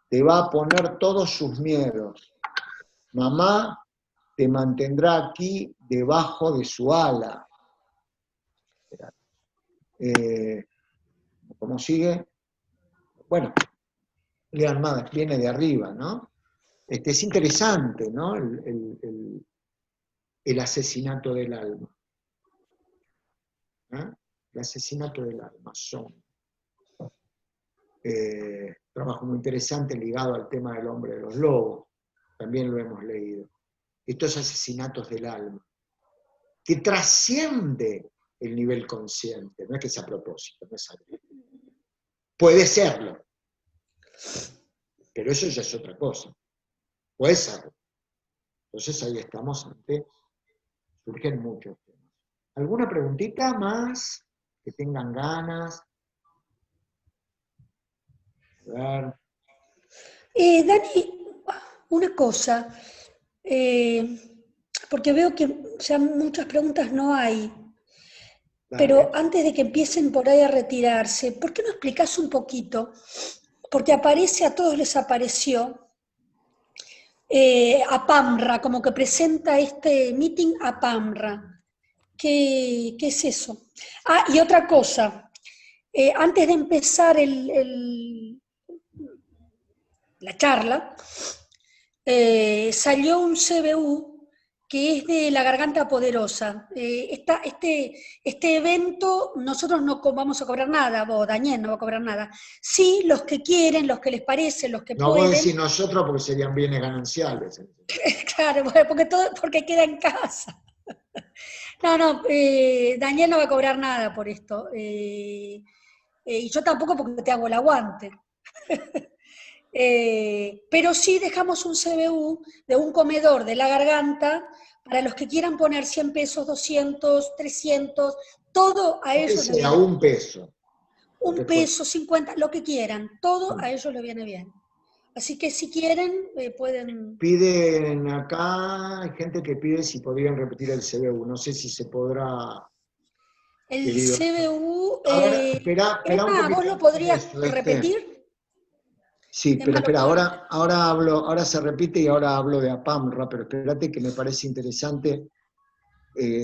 te va a poner todos sus miedos. Mamá te mantendrá aquí debajo de su ala. ¿Cómo sigue? Bueno, Leon Mother viene de arriba, ¿no? Es interesante, ¿no? El asesinato del alma. ¿Eh? El asesinato del alma son. Trabajo muy interesante ligado al tema del hombre de los lobos, también lo hemos leído. Estos asesinatos del alma, que trasciende el nivel consciente, no es que sea a propósito, no es algo. Puede serlo, pero eso ya es otra cosa. Puede serlo. Entonces ahí estamos surgen muchos temas. ¿Alguna preguntita más? Que tengan ganas. A ver. Dani, una cosa, porque veo que ya muchas preguntas no hay, pero antes de que empiecen por ahí a retirarse, ¿por qué no explicás un poquito? Porque a todos les apareció APAMRA, como que presenta este meeting APAMRA. ¿Qué es eso? Ah, y otra cosa, antes de empezar la charla, salió un CBU que es de la Garganta Poderosa. Este evento nosotros no vamos a cobrar nada, vos, Daniel, no va a cobrar nada. Sí, los que quieren, los que les parece, los que no pueden. No voy a decir nosotros porque serían bienes gananciales. Claro, porque queda en casa. No, Daniel no va a cobrar nada por esto. Y yo tampoco porque te hago el aguante. Pero sí dejamos un CBU de un comedor de la Garganta para los que quieran poner 100 pesos, 200, 300, todo a ellos les viene bien. Un peso. Un peso, 50, lo que quieran, todo a ellos les viene bien. Así que si quieren, pueden... Piden acá, hay gente que pide si podrían repetir el CBU, no sé si se podrá... El querido. CBU... A ver, espera un poquito. ¿Vos lo podrías repetir? Sí, pero espera, ahora se repite y ahora hablo de APAMRA, pero espérate que me parece interesante.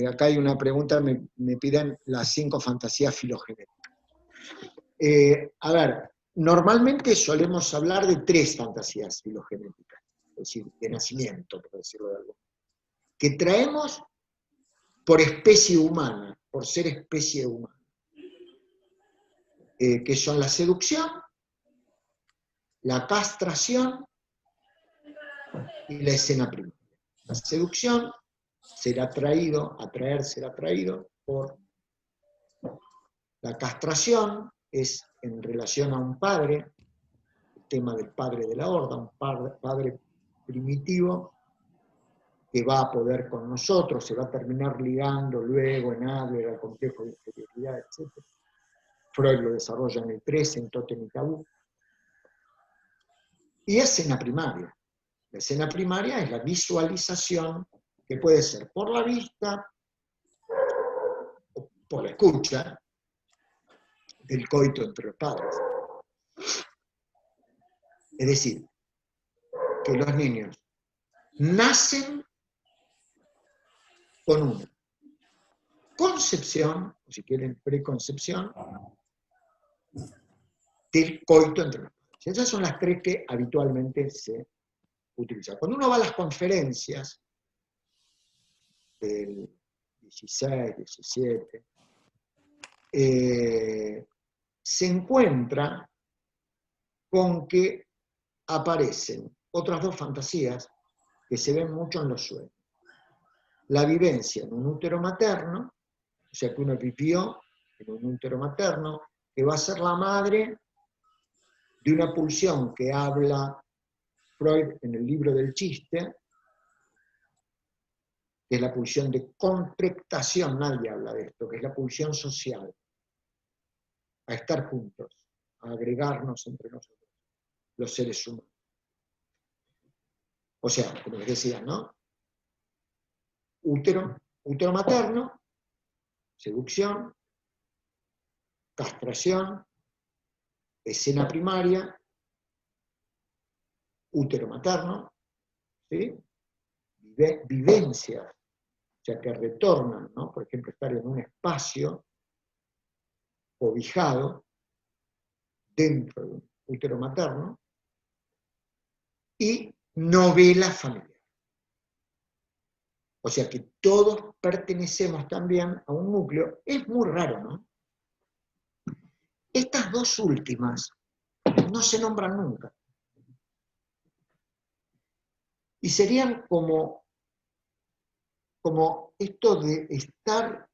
Acá hay una pregunta, me piden las 5 fantasías filogenéticas. A ver, normalmente solemos hablar de 3 fantasías filogenéticas, es decir, de nacimiento, por decirlo de algo, que traemos por especie humana, por ser especie humana, que son la seducción, la castración y la escena primaria. La seducción será atraído por la castración, es en relación a un padre, el tema del padre de la horda, un padre primitivo que va a poder con nosotros, se va a terminar ligando luego en Adler al complejo de inferioridad, etc. Freud lo desarrolla en el 13, en Tótem y Tabú. Y escena primaria. La escena primaria es la visualización, que puede ser por la vista, o por la escucha, del coito entre los padres. Es decir, que los niños nacen con una concepción, o si quieren preconcepción, del coito entre los padres. Esas son las 3 que habitualmente se utilizan. Cuando uno va a las conferencias del 16, 17, se encuentra con que aparecen otras 2 fantasías que se ven mucho en los sueños. La vivencia en un útero materno, o sea que uno vivió en un útero materno, que va a ser la madre de una pulsión que habla Freud en el libro del chiste, que es la pulsión de contractación, nadie habla de esto, que es la pulsión social, a estar juntos, a agregarnos entre nosotros, los seres humanos. O sea, como les decía, ¿no? Útero materno, seducción, castración, escena primaria, útero materno, ¿sí? Vivencias, o sea, que retornan, ¿no? Por ejemplo, estar en un espacio cobijado dentro de un útero materno, y novela familiar. O sea que todos pertenecemos también a un núcleo. Es muy raro, ¿no? Estas 2 últimas no se nombran nunca. Y serían como esto de estar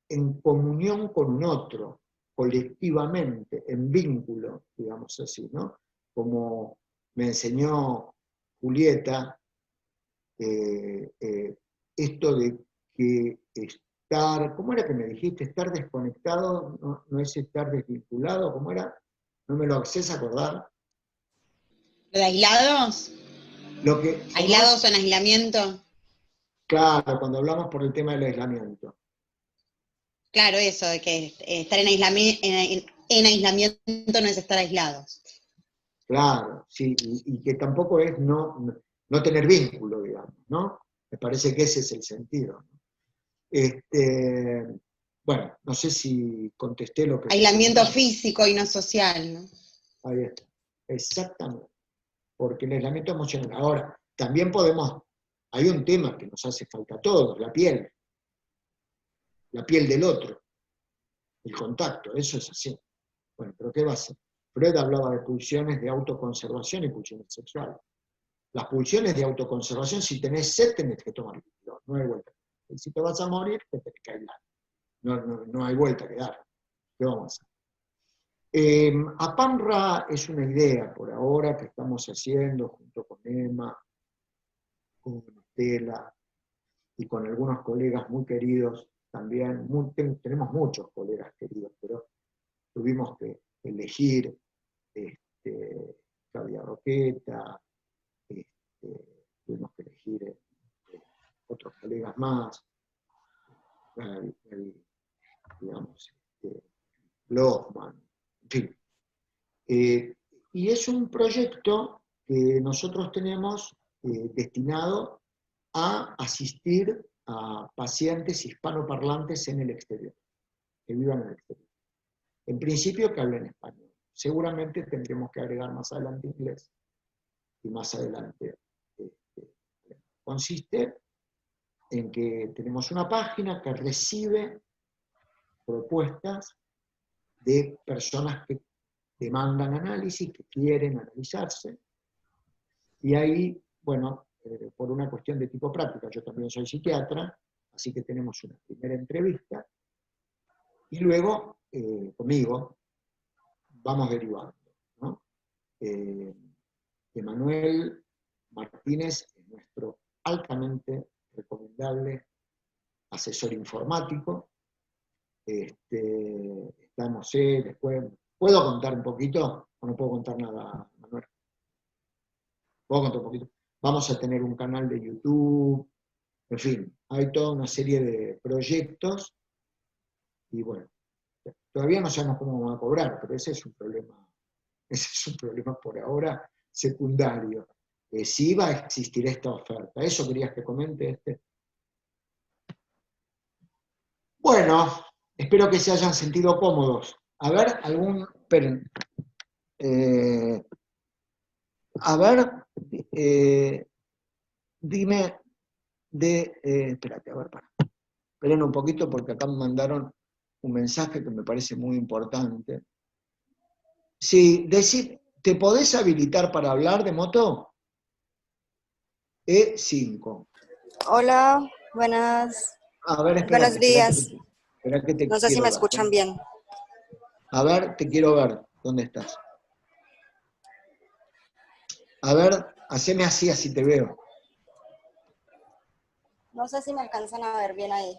en comunión con un otro, colectivamente, en vínculo, digamos así, ¿no? Como me enseñó Julieta, esto de que estar, ¿cómo era que me dijiste? Estar desconectado no es estar desvinculado, ¿cómo era? No me lo haces acordar. ¿Lo de aislados? ¿Aislados o en aislamiento? Claro, cuando hablamos por el tema del aislamiento. Claro, eso, de que estar en aislamiento no es estar aislados. Claro, sí, y que tampoco es no tener vínculo, digamos, ¿no? Me parece que ese es el sentido, ¿no? Bueno, no sé si contesté lo que... Aislamiento físico y no social, ¿no? Ahí está, exactamente, porque el aislamiento emocional. Ahora, también hay un tema que nos hace falta a todos, la piel del otro, el contacto, eso es así. Bueno, pero ¿qué va a ser? Freud hablaba de pulsiones de autoconservación y pulsiones sexuales. Las pulsiones de autoconservación, si tenés sed, tenés que tomar líquido, no hay vuelta. Y si te vas a morir, te tenés que aislar. No hay vuelta que dar. ¿Qué vamos a hacer? APAMRA es una idea por ahora que estamos haciendo junto con Emma, con Estela y con algunos colegas muy queridos también. Tenemos muchos colegas queridos, pero tuvimos que elegir Claudia Roqueta, tuvimos que elegir otros colegas más, digamos, Lohmann, en fin. Y es un proyecto que nosotros tenemos destinado a asistir a pacientes hispanoparlantes en el exterior, que vivan en el exterior. En principio que hablen español. seguramente tendremos que agregar más adelante inglés y más adelante. Consiste en que tenemos una página que recibe propuestas de personas que demandan análisis, que quieren analizarse, y ahí, bueno, por una cuestión de tipo práctica, yo también soy psiquiatra, así que tenemos una primera entrevista, y luego, conmigo, vamos derivando, ¿no? Emanuel Martínez es nuestro altamente recomendable asesor informático. Estamos, después, ¿puedo contar un poquito? ¿O no puedo contar nada, Manuel? ¿Puedo contar un poquito? Vamos a tener un canal de YouTube, en fin, hay toda una serie de proyectos, y bueno, todavía no sabemos cómo vamos a cobrar, pero ese es un problema por ahora secundario. Sí va a existir esta oferta. ¿Eso querías que comente? Bueno, espero que se hayan sentido cómodos. A ver, esperen. Dime espérate, a ver, esperen un poquito porque acá me mandaron un mensaje que me parece muy importante. Sí, ¿te podés habilitar para hablar de moto? E5. Hola, buenos días. Espera que te No sé si quiero me ver. escuchan bien. A ver, te quiero ver. ¿Dónde estás? A ver, haceme así te veo. No sé si me alcanzan a ver bien ahí.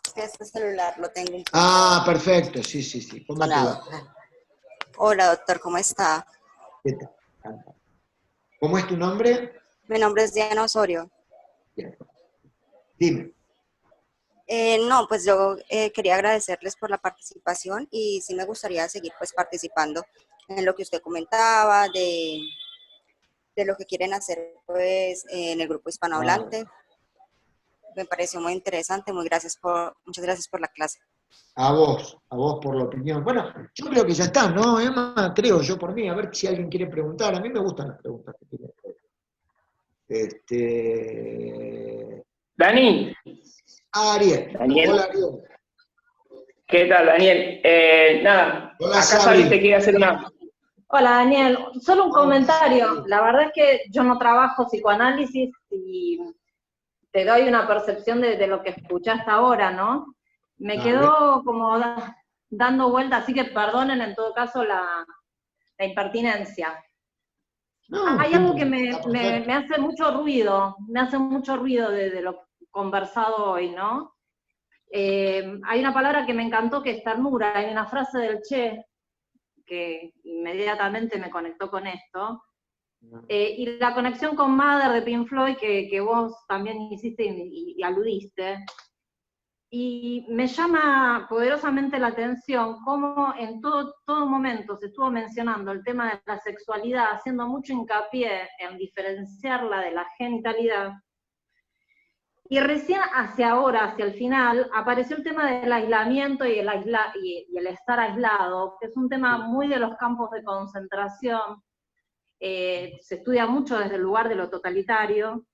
Es que este celular lo tengo un poco Ah, perfecto, sí. ¿Cómo te sonado. va? Hola, doctor, ¿cómo está? ¿Qué tal? ¿Cómo es tu nombre? Mi nombre es Diana Osorio. Bien. Dime. No, pues yo quería agradecerles por la participación y sí me gustaría seguir pues participando en lo que usted comentaba, de lo que quieren hacer pues en el grupo hispanohablante. Me pareció muy interesante, muchas gracias por la clase. A vos por la opinión. Bueno, yo creo que ya está, ¿no, Emma? Creo yo por mí, a ver si alguien quiere preguntar. A mí me gustan las preguntas que tienen. Dani. Ariel. Daniel. Hola, Ariel. ¿Qué tal, Daniel? Nada, Hola, acá Sabri te quiere hacer una... Hola, Daniel. Solo un comentario. La verdad es que yo no trabajo psicoanálisis y te doy una percepción de lo que escuchaste ahora, ¿no? Me quedó como dando vuelta, así que perdonen en todo caso la impertinencia. No, hay algo que me hace mucho ruido, de lo conversado hoy, ¿no? Hay una palabra que me encantó que es ternura, hay una frase del Che que inmediatamente me conectó con esto, y la conexión con Mother de Pink Floyd que vos también hiciste y aludiste, y me llama poderosamente la atención cómo en todo momento se estuvo mencionando el tema de la sexualidad, haciendo mucho hincapié en diferenciarla de la genitalidad, y recién hacia el final, apareció el tema del aislamiento y el estar aislado, que es un tema muy de los campos de concentración. Se estudia mucho desde el lugar de lo totalitario,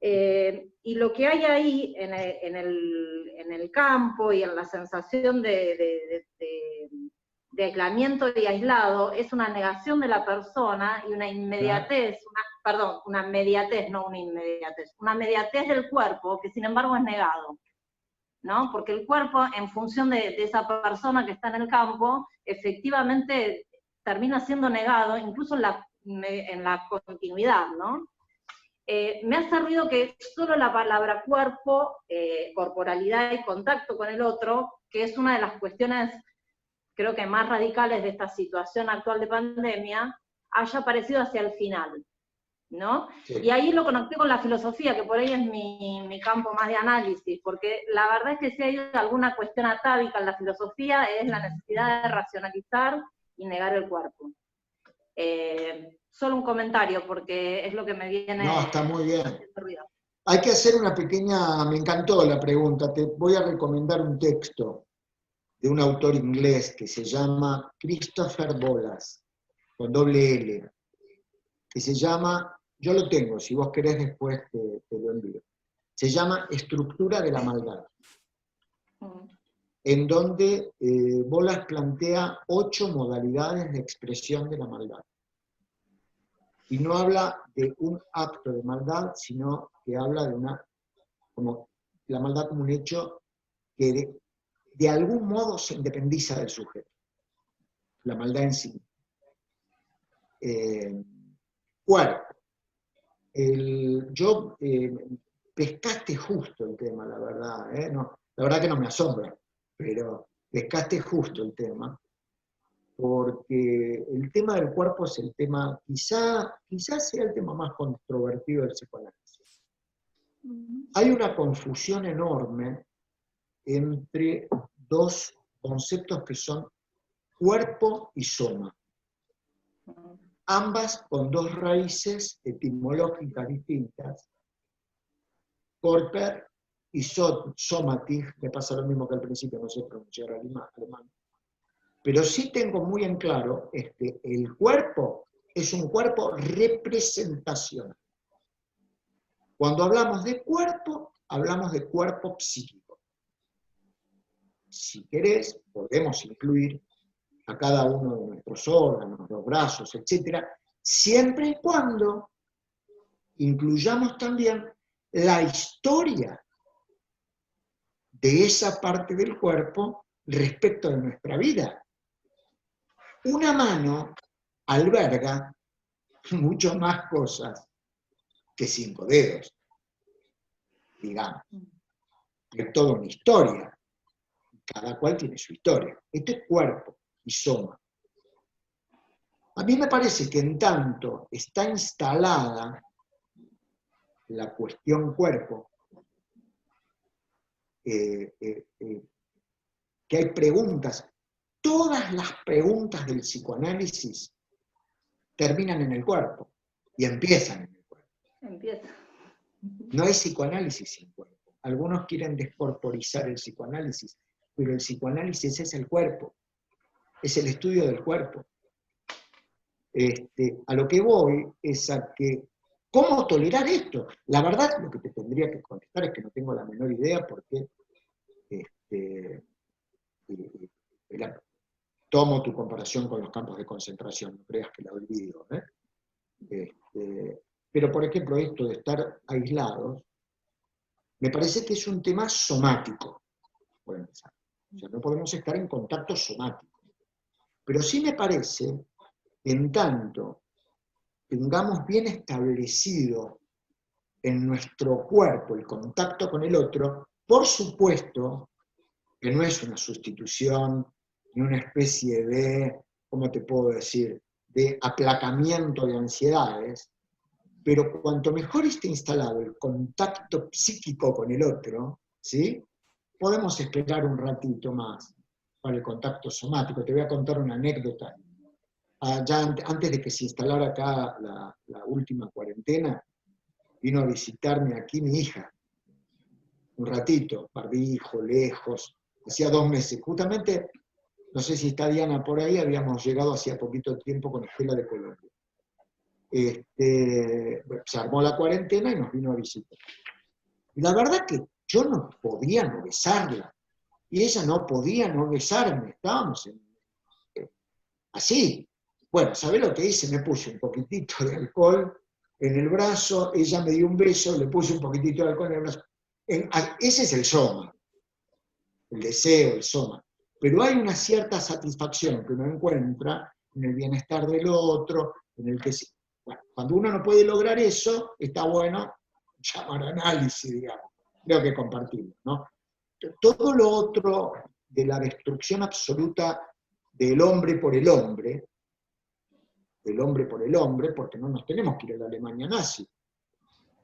y lo que hay ahí en el campo y en la sensación de aislamiento y aislado es una negación de la persona y una inmediatez, una mediatez, no una inmediatez, una mediatez del cuerpo que sin embargo es negado, ¿no? Porque el cuerpo, en función de esa persona que está en el campo, efectivamente termina siendo negado, incluso en la continuidad, ¿no? Me hace ruido que solo la palabra cuerpo, corporalidad y contacto con el otro, que es una de las cuestiones creo que más radicales de esta situación actual de pandemia, haya aparecido hacia el final, ¿no? Sí. Y ahí lo conecté con la filosofía, que por ahí es mi campo más de análisis, porque la verdad es que si hay alguna cuestión atávica en la filosofía es la necesidad de racionalizar y negar el cuerpo. Solo un comentario, porque es lo que me viene... No, está muy bien. Hay que hacer una pequeña... Me encantó la pregunta, te voy a recomendar un texto de un autor inglés que se llama Christopher Bolas, con doble L, que se llama, yo lo tengo, si vos querés después te lo envío, se llama Estructura de la Maldad, en donde Bolas plantea 8 modalidades de expresión de la maldad. Y no habla de un acto de maldad, sino que habla de como la maldad como un hecho que de algún modo se independiza del sujeto. La maldad en sí. Cuerpo. Pescaste justo el tema, la verdad. No, la verdad que no me asombra, pero pescaste justo el tema, porque el tema del cuerpo es el tema, quizás sea el tema más controvertido del psicoanálisis. Hay una confusión enorme entre 2 conceptos que son cuerpo y soma. Ambas con 2 raíces etimológicas distintas. Corper y somatic, me pasa lo mismo que al principio, no sé pronunciar alemán. Pero sí tengo muy en claro que el cuerpo es un cuerpo representacional. Cuando hablamos de cuerpo psíquico. Si querés, podemos incluir a cada uno de nuestros órganos, los brazos, etc., siempre y cuando incluyamos también la historia de esa parte del cuerpo respecto de nuestra vida. Una mano alberga mucho más cosas que 5 dedos, digamos. Es toda una historia. Cada cual tiene su historia. Esto es cuerpo y soma. A mí me parece que en tanto está instalada la cuestión cuerpo, que hay preguntas, todas las preguntas del psicoanálisis terminan en el cuerpo y empiezan en el cuerpo. Empieza. No hay psicoanálisis sin cuerpo. Algunos quieren descorporizar el psicoanálisis, pero el psicoanálisis es el cuerpo, es el estudio del cuerpo. A lo que voy es a que, ¿cómo tolerar esto? La verdad, lo que te tendría que contestar es que no tengo la menor idea porque tomo tu comparación con los campos de concentración, no creas que la olvido. Pero, por ejemplo, esto de estar aislados, me parece que es un tema somático, por empezar. O sea, no podemos estar en contacto somático. Pero sí me parece que en tanto tengamos bien establecido en nuestro cuerpo el contacto con el otro, por supuesto que no es una sustitución ni una especie de, ¿cómo te puedo decir?, de aplacamiento de ansiedades, pero cuanto mejor esté instalado el contacto psíquico con el otro, ¿sí?, podemos esperar un ratito más para el contacto somático. Te voy a contar una anécdota. Ya antes de que se instalara acá la última cuarentena, vino a visitarme aquí mi hija, un ratito, barbijo, lejos, hacía 2 meses. Justamente, no sé si está Diana por ahí, habíamos llegado hacía poquito tiempo con Estela de Colombia. Se armó la cuarentena y nos vino a visitar. Y la verdad que yo no podía no besarla, y ella no podía no besarme, estábamos así. Bueno, ¿sabés lo que hice? Me puse un poquitito de alcohol en el brazo, ella me dio un beso, le puse un poquitito de alcohol en el brazo. Ese es el soma, el deseo, el soma. Pero hay una cierta satisfacción que uno encuentra en el bienestar del otro, en el que... Bueno, cuando uno no puede lograr eso, está bueno llamar análisis, digamos. Creo que compartimos, ¿no? Todo lo otro de la destrucción absoluta del hombre por el hombre, porque no nos tenemos que ir a la Alemania nazi.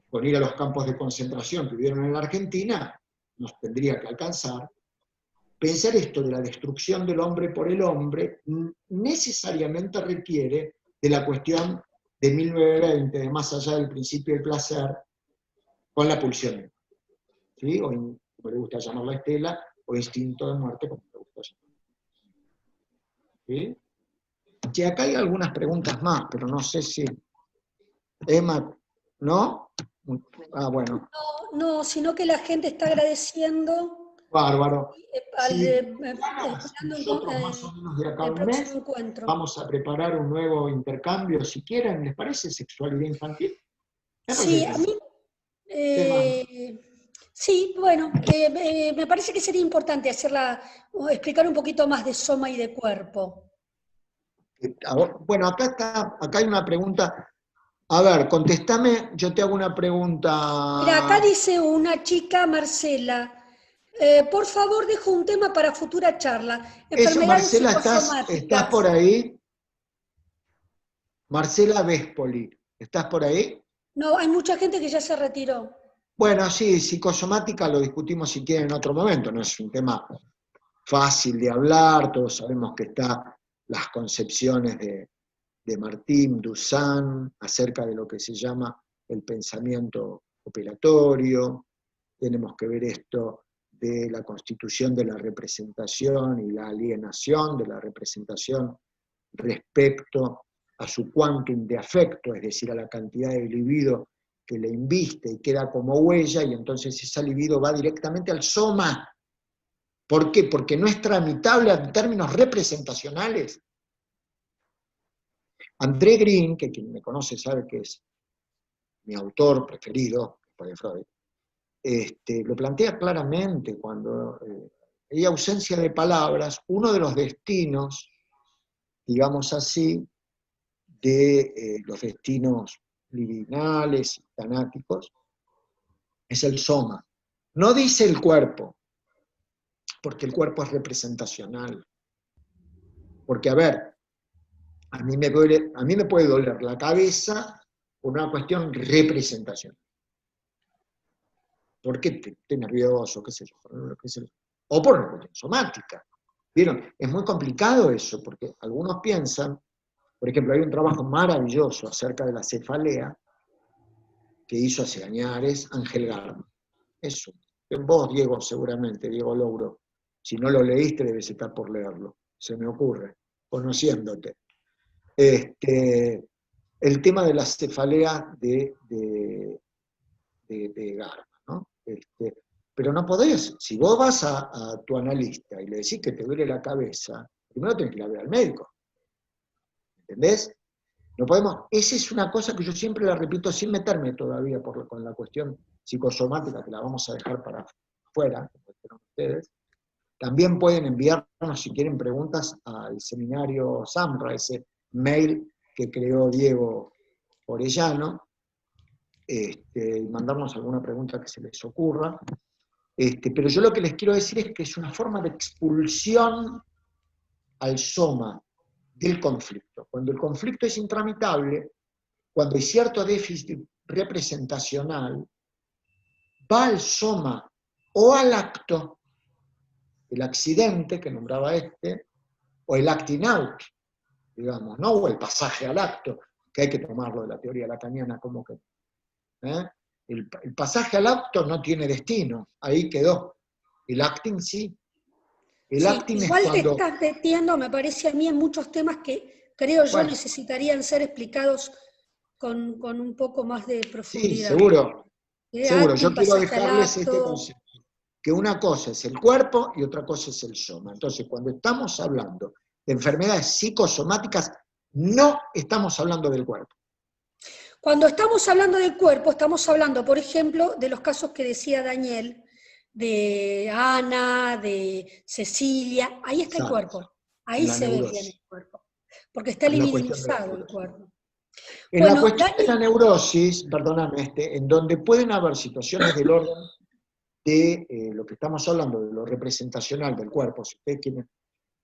Con ir a los campos de concentración que hubieron en la Argentina, nos tendría que alcanzar. Pensar esto de la destrucción del hombre por el hombre necesariamente requiere de la cuestión de 1920, de más allá del principio del placer, con la pulsión, ¿sí? O como le gusta llamarla Estela, o instinto de muerte, como le gusta llamar. ¿Sí? Y acá hay algunas preguntas más, pero no sé si... Emma, ¿no? Ah, bueno. No, sino que la gente está agradeciendo Bárbaro. Sí, esperando nosotros más o menos de acá a el un próximo mes encuentro. vamos a preparar un nuevo intercambio, si quieren, ¿les parece? Sexualidad infantil. Sí, a mí... sí, bueno, me parece que sería importante explicar un poquito más de soma y de cuerpo. Bueno, acá hay una pregunta. A ver, contestame, yo te hago una pregunta. Mira, acá dice una chica, Marcela, por favor, dejo un tema para futura charla. Enfermedades Marcela, psicosomáticas. ¿estás por ahí? Marcela Véspoli, ¿estás por ahí? No, hay mucha gente que ya se retiró. Bueno, sí, psicosomática lo discutimos si quieren en otro momento, no es un tema fácil de hablar, todos sabemos que están las concepciones de Martín Dusan acerca de lo que se llama el pensamiento operatorio, tenemos que ver esto de la constitución de la representación y la alienación de la representación respecto a su quantum de afecto, es decir, a la cantidad de libido que le inviste y queda como huella, y entonces esa libido va directamente al soma. ¿Por qué? Porque no es tramitable en términos representacionales. André Green, que quien me conoce sabe que es mi autor preferido, después de Freud, lo plantea claramente cuando hay ausencia de palabras, uno de los destinos, digamos así, de los destinos libidinales, tanáticos, es el soma. No dice el cuerpo, porque el cuerpo es representacional. Porque, a ver, a mí me puede doler la cabeza por una cuestión representacional. Porque estoy nervioso, qué sé yo, o por una cuestión somática. ¿Vieron? Es muy complicado eso, porque algunos piensan, por ejemplo, hay un trabajo maravilloso acerca de la cefalea que hizo hace años Ángel Garma. Eso. Vos, Diego, seguramente, Diego Louro, si no lo leíste, debes estar por leerlo. Se me ocurre, conociéndote. El tema de la cefalea de Garma, ¿no? Pero no podés, si vos vas a tu analista y le decís que te duele la cabeza, primero tenés que ir a ver al médico. ¿Entendés? No podemos, esa es una cosa que yo siempre la repito sin meterme todavía con la cuestión psicosomática, que la vamos a dejar para afuera, como ustedes. También pueden enviarnos, si quieren, preguntas al seminario SAMRA, ese mail que creó Diego Orellano, y mandarnos alguna pregunta que se les ocurra. Pero yo lo que les quiero decir es que es una forma de expulsión al soma del conflicto. Cuando el conflicto es intramitable, cuando hay cierto déficit representacional, va al soma o al acto, el accidente que nombraba o el acting out, digamos, ¿no? O el pasaje al acto, que hay que tomarlo de la teoría lacaniana como que... El pasaje al acto no tiene destino, ahí quedó. El acting sí. El acting igual es cuando... te estás metiendo, me parece a mí, en muchos temas que creo yo necesitarían ser explicados con un poco más de profundidad. Sí, seguro. Seguro, Yo quiero dejarles este concepto, que una cosa es el cuerpo y otra cosa es el soma. Entonces, cuando estamos hablando de enfermedades psicosomáticas, no estamos hablando del cuerpo. Cuando estamos hablando del cuerpo, estamos hablando, por ejemplo, de los casos que decía Daniel, de Ana, de Cecilia, ahí está el cuerpo, ahí se ve bien el cuerpo, porque está libidinizado el cuerpo. En la cuestión de la neurosis, perdóname, en donde pueden haber situaciones del orden de lo que estamos hablando, de lo representacional del cuerpo, si ustedes quieren.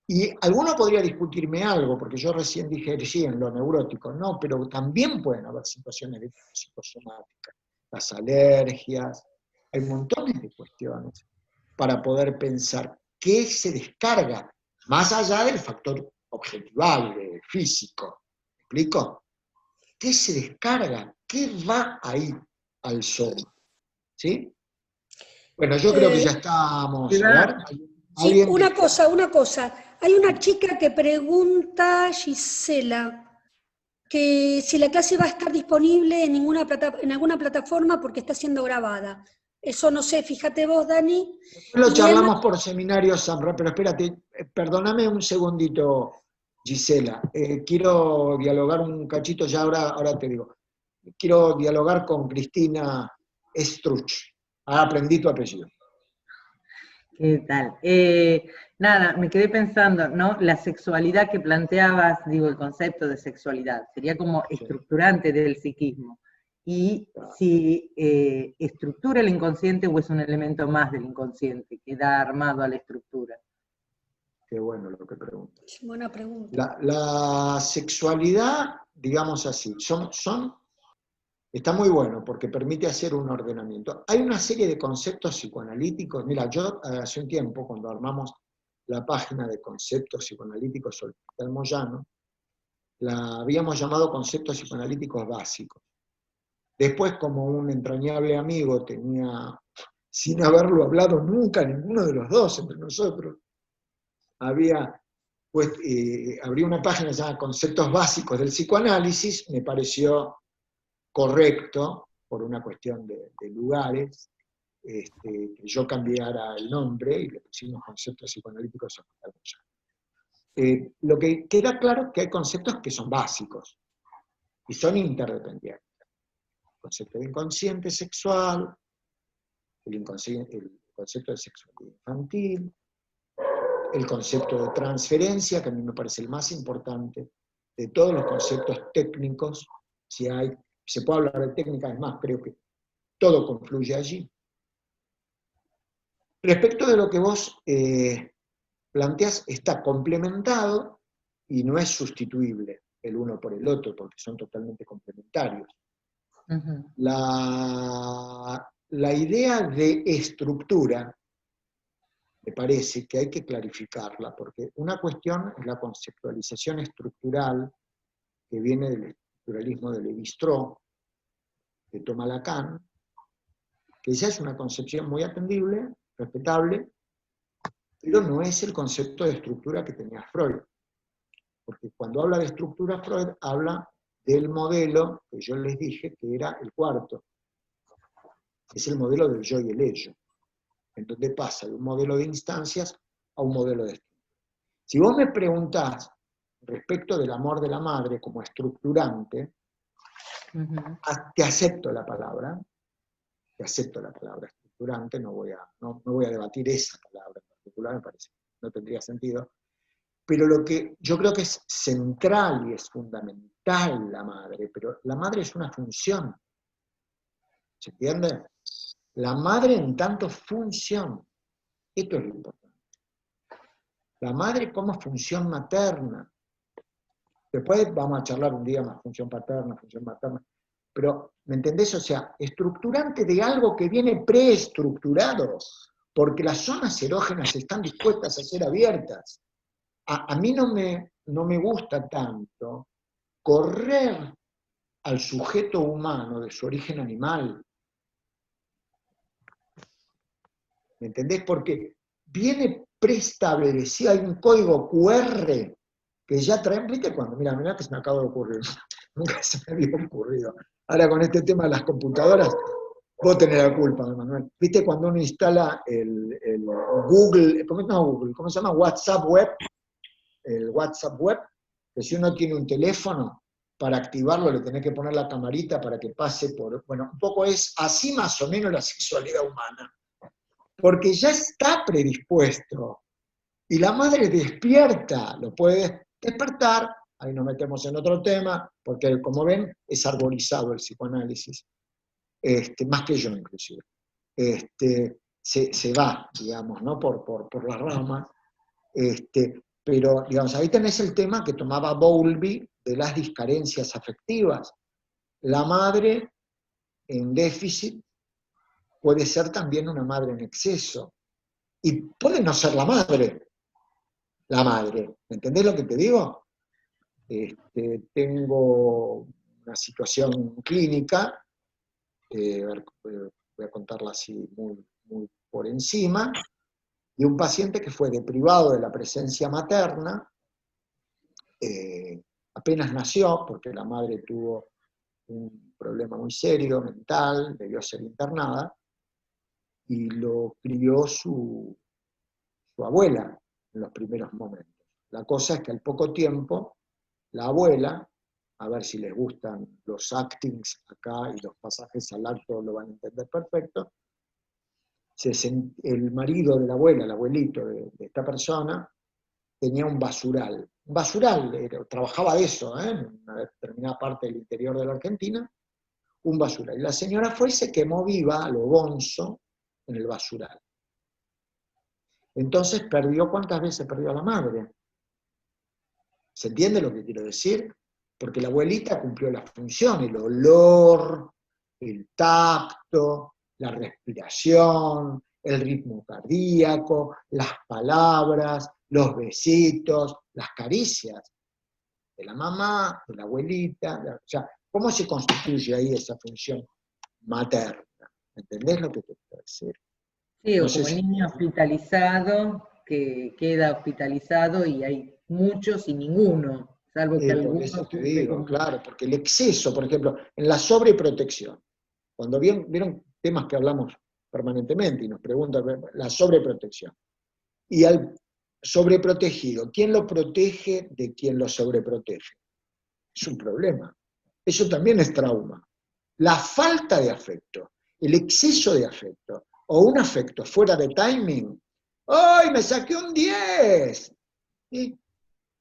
Y alguno podría discutirme algo, porque yo recién dije, sí, en lo neurótico, no, pero también pueden haber situaciones de psicosomática, las alergias, hay montones de cuestiones para poder pensar qué se descarga, más allá del factor objetivable, físico. ¿Me explico? ¿Qué se descarga? ¿Qué va ahí al soma? ¿Sí? Bueno, yo creo que ya estamos. A ver, sí, una cosa. Hay una chica que pregunta, Gisela, que si la clase va a estar disponible en alguna plataforma porque está siendo grabada. Eso no sé, fíjate vos, Dani. Lo Y charlamos Emma, por seminario, Samra, pero espérate, perdóname un segundito, Gisela. Quiero dialogar un cachito, ya ahora te digo. Quiero dialogar con Cristina Struch. Aprendí tu apellido. ¿Qué tal? Nada, me quedé pensando, ¿no? La sexualidad que planteabas, digo, el concepto de sexualidad, sería como estructurante del psiquismo. Y si estructura el inconsciente o es un elemento más del inconsciente que da armado a la estructura. Qué bueno lo que preguntas. buena pregunta. La sexualidad, digamos así, está muy bueno porque permite hacer un ordenamiento. Hay una serie de conceptos psicoanalíticos. Mira, yo hace un tiempo, cuando armamos la página de conceptos psicoanalíticos sobre el Moyano, la habíamos llamado conceptos psicoanalíticos básicos. Después, como un entrañable amigo tenía, sin haberlo hablado nunca, ninguno de los dos entre nosotros, habría una página llamada Conceptos Básicos del Psicoanálisis, me pareció correcto, por una cuestión de lugares, que yo cambiara el nombre y le pusimos Conceptos Psicoanalíticos sobre el Moyano. Lo que queda claro es que hay conceptos que son básicos y son interdependientes. El concepto de inconsciente sexual, el concepto de sexualidad infantil, el concepto de transferencia, que a mí me parece el más importante de todos los conceptos técnicos. Se puede hablar de técnica, además creo que todo confluye allí. Respecto de lo que vos planteás, está complementado y no es sustituible el uno por el otro, porque son totalmente complementarios. Uh-huh. La idea de estructura, me parece que hay que clarificarla, porque una cuestión es la conceptualización estructural que viene del estructuralismo de Lévi-Strauss, que toma Lacan, que ya es una concepción muy atendible, respetable, pero no es el concepto de estructura que tenía Freud. Porque cuando habla de estructura, Freud habla del modelo que yo les dije que era el cuarto. Es el modelo del yo y el ello, en donde pasa de un modelo de instancias a un modelo de estructura. Si vos me preguntás respecto del amor de la madre como estructurante, te acepto la palabra estructurante, no voy a debatir esa palabra en particular, me parece que no tendría sentido, pero lo que yo creo que es central y es fundamental la madre, pero la madre es una función, ¿se entiende? La madre en tanto función, esto es lo importante. La madre como función materna. Después vamos a charlar un día más función paterna, función materna. Pero, ¿me entendés? O sea, estructurante de algo que viene preestructurado, porque las zonas erógenas están dispuestas a ser abiertas. A mí no me gusta tanto correr al sujeto humano de su origen animal. ¿Me entendés? Porque viene preestablecido, hay un código QR que ya traen, ¿viste? Mirá que se me acaba de ocurrir, nunca se me había ocurrido. Ahora con este tema de las computadoras, vos tenés la culpa, Manuel. ¿Viste cuando uno instala el Google, ¿cómo se llama? WhatsApp Web, el WhatsApp Web, que si uno tiene un teléfono, para activarlo le tenés que poner la camarita para que pase por... Bueno, un poco es así más o menos la sexualidad humana. Porque ya está predispuesto. Y la madre despierta, lo puede despertar, ahí nos metemos en otro tema, porque como ven, es arborizado el psicoanálisis, más que yo inclusive. Se va, digamos, ¿no? por las ramas. Pero, digamos, ahí tenés el tema que tomaba Bowlby de las discarencias afectivas. La madre en déficit puede ser también una madre en exceso. Y puede no ser la madre. ¿Me entendés lo que te digo? Tengo una situación clínica, voy a contarla así muy por encima, y un paciente que fue deprivado de la presencia materna, apenas nació, porque la madre tuvo un problema muy serio, mental, debió ser internada, y lo crió su abuela en los primeros momentos. La cosa es que al poco tiempo, la abuela, a ver si les gustan los actings acá y los pasajes al acto lo van a entender perfecto, el marido de la abuela, el abuelito de esta persona, tenía un basural. Un basural, trabajaba de eso, en una determinada parte del interior de la Argentina, un basural. Y la señora fue y se quemó viva, a lo bonzo, en el basural. Entonces perdió, ¿cuántas veces perdió a la madre? ¿Se entiende lo que quiero decir? Porque la abuelita cumplió la función, el olor, el tacto, la respiración, el ritmo cardíaco, las palabras, los besitos, las caricias de la mamá, de la abuelita. O sea, ¿cómo se constituye ahí esa función materna? ¿Entendés lo que te quiero decir? Sí, o No sé como el si- niño hospitalizado, que queda hospitalizado y hay muchos y ninguno, salvo que Por alguno eso te cumple digo, como... claro, porque el exceso, por ejemplo, en la sobreprotección, cuando vieron temas que hablamos permanentemente y nos preguntan, la sobreprotección, y al sobreprotegido, ¿quién lo protege de quién lo sobreprotege? Es un problema. Eso también es trauma. La falta de afecto, el exceso de afecto, o un afecto fuera de timing, ¡ay, me saqué un 10! ¿Y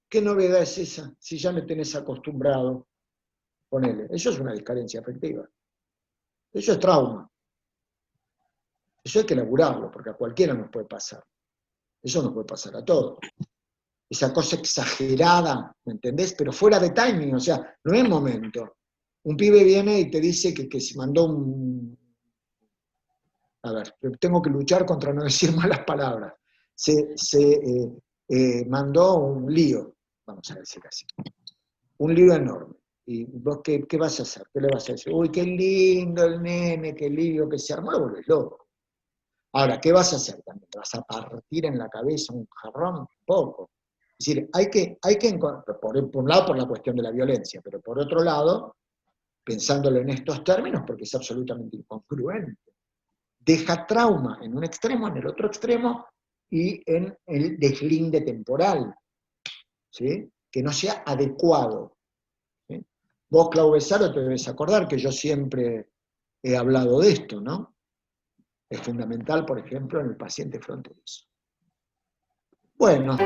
qué novedad es esa? Si ya me tenés acostumbrado, ponele. Eso es una discarencia afectiva. Eso es trauma. Eso hay que laburarlo, porque a cualquiera nos puede pasar. Eso nos puede pasar a todos. Esa cosa exagerada, ¿me entendés? Pero fuera de timing, o sea, no es momento. Un pibe viene y te dice que se mandó un... A ver, tengo que luchar contra no decir malas palabras. Mandó un lío, vamos a decir así. Un lío enorme. ¿Y vos qué vas a hacer? ¿Qué le vas a decir? Uy, qué lindo el nene, qué lío que se armó, lo volvés loco. Ahora, ¿qué vas a hacer también? ¿Te vas a partir en la cabeza un jarrón? Poco. Es decir, hay que encontrar, por un lado por la cuestión de la violencia, pero por otro lado, pensándolo en estos términos, porque es absolutamente incongruente. Deja trauma en un extremo, en el otro extremo, y en el deslinde temporal, ¿sí? Que no sea adecuado. ¿Sí? Vos, Clau Besaro, te debes acordar que yo siempre he hablado de esto, ¿no? Es fundamental, por ejemplo, en el paciente fronterizo. Bueno.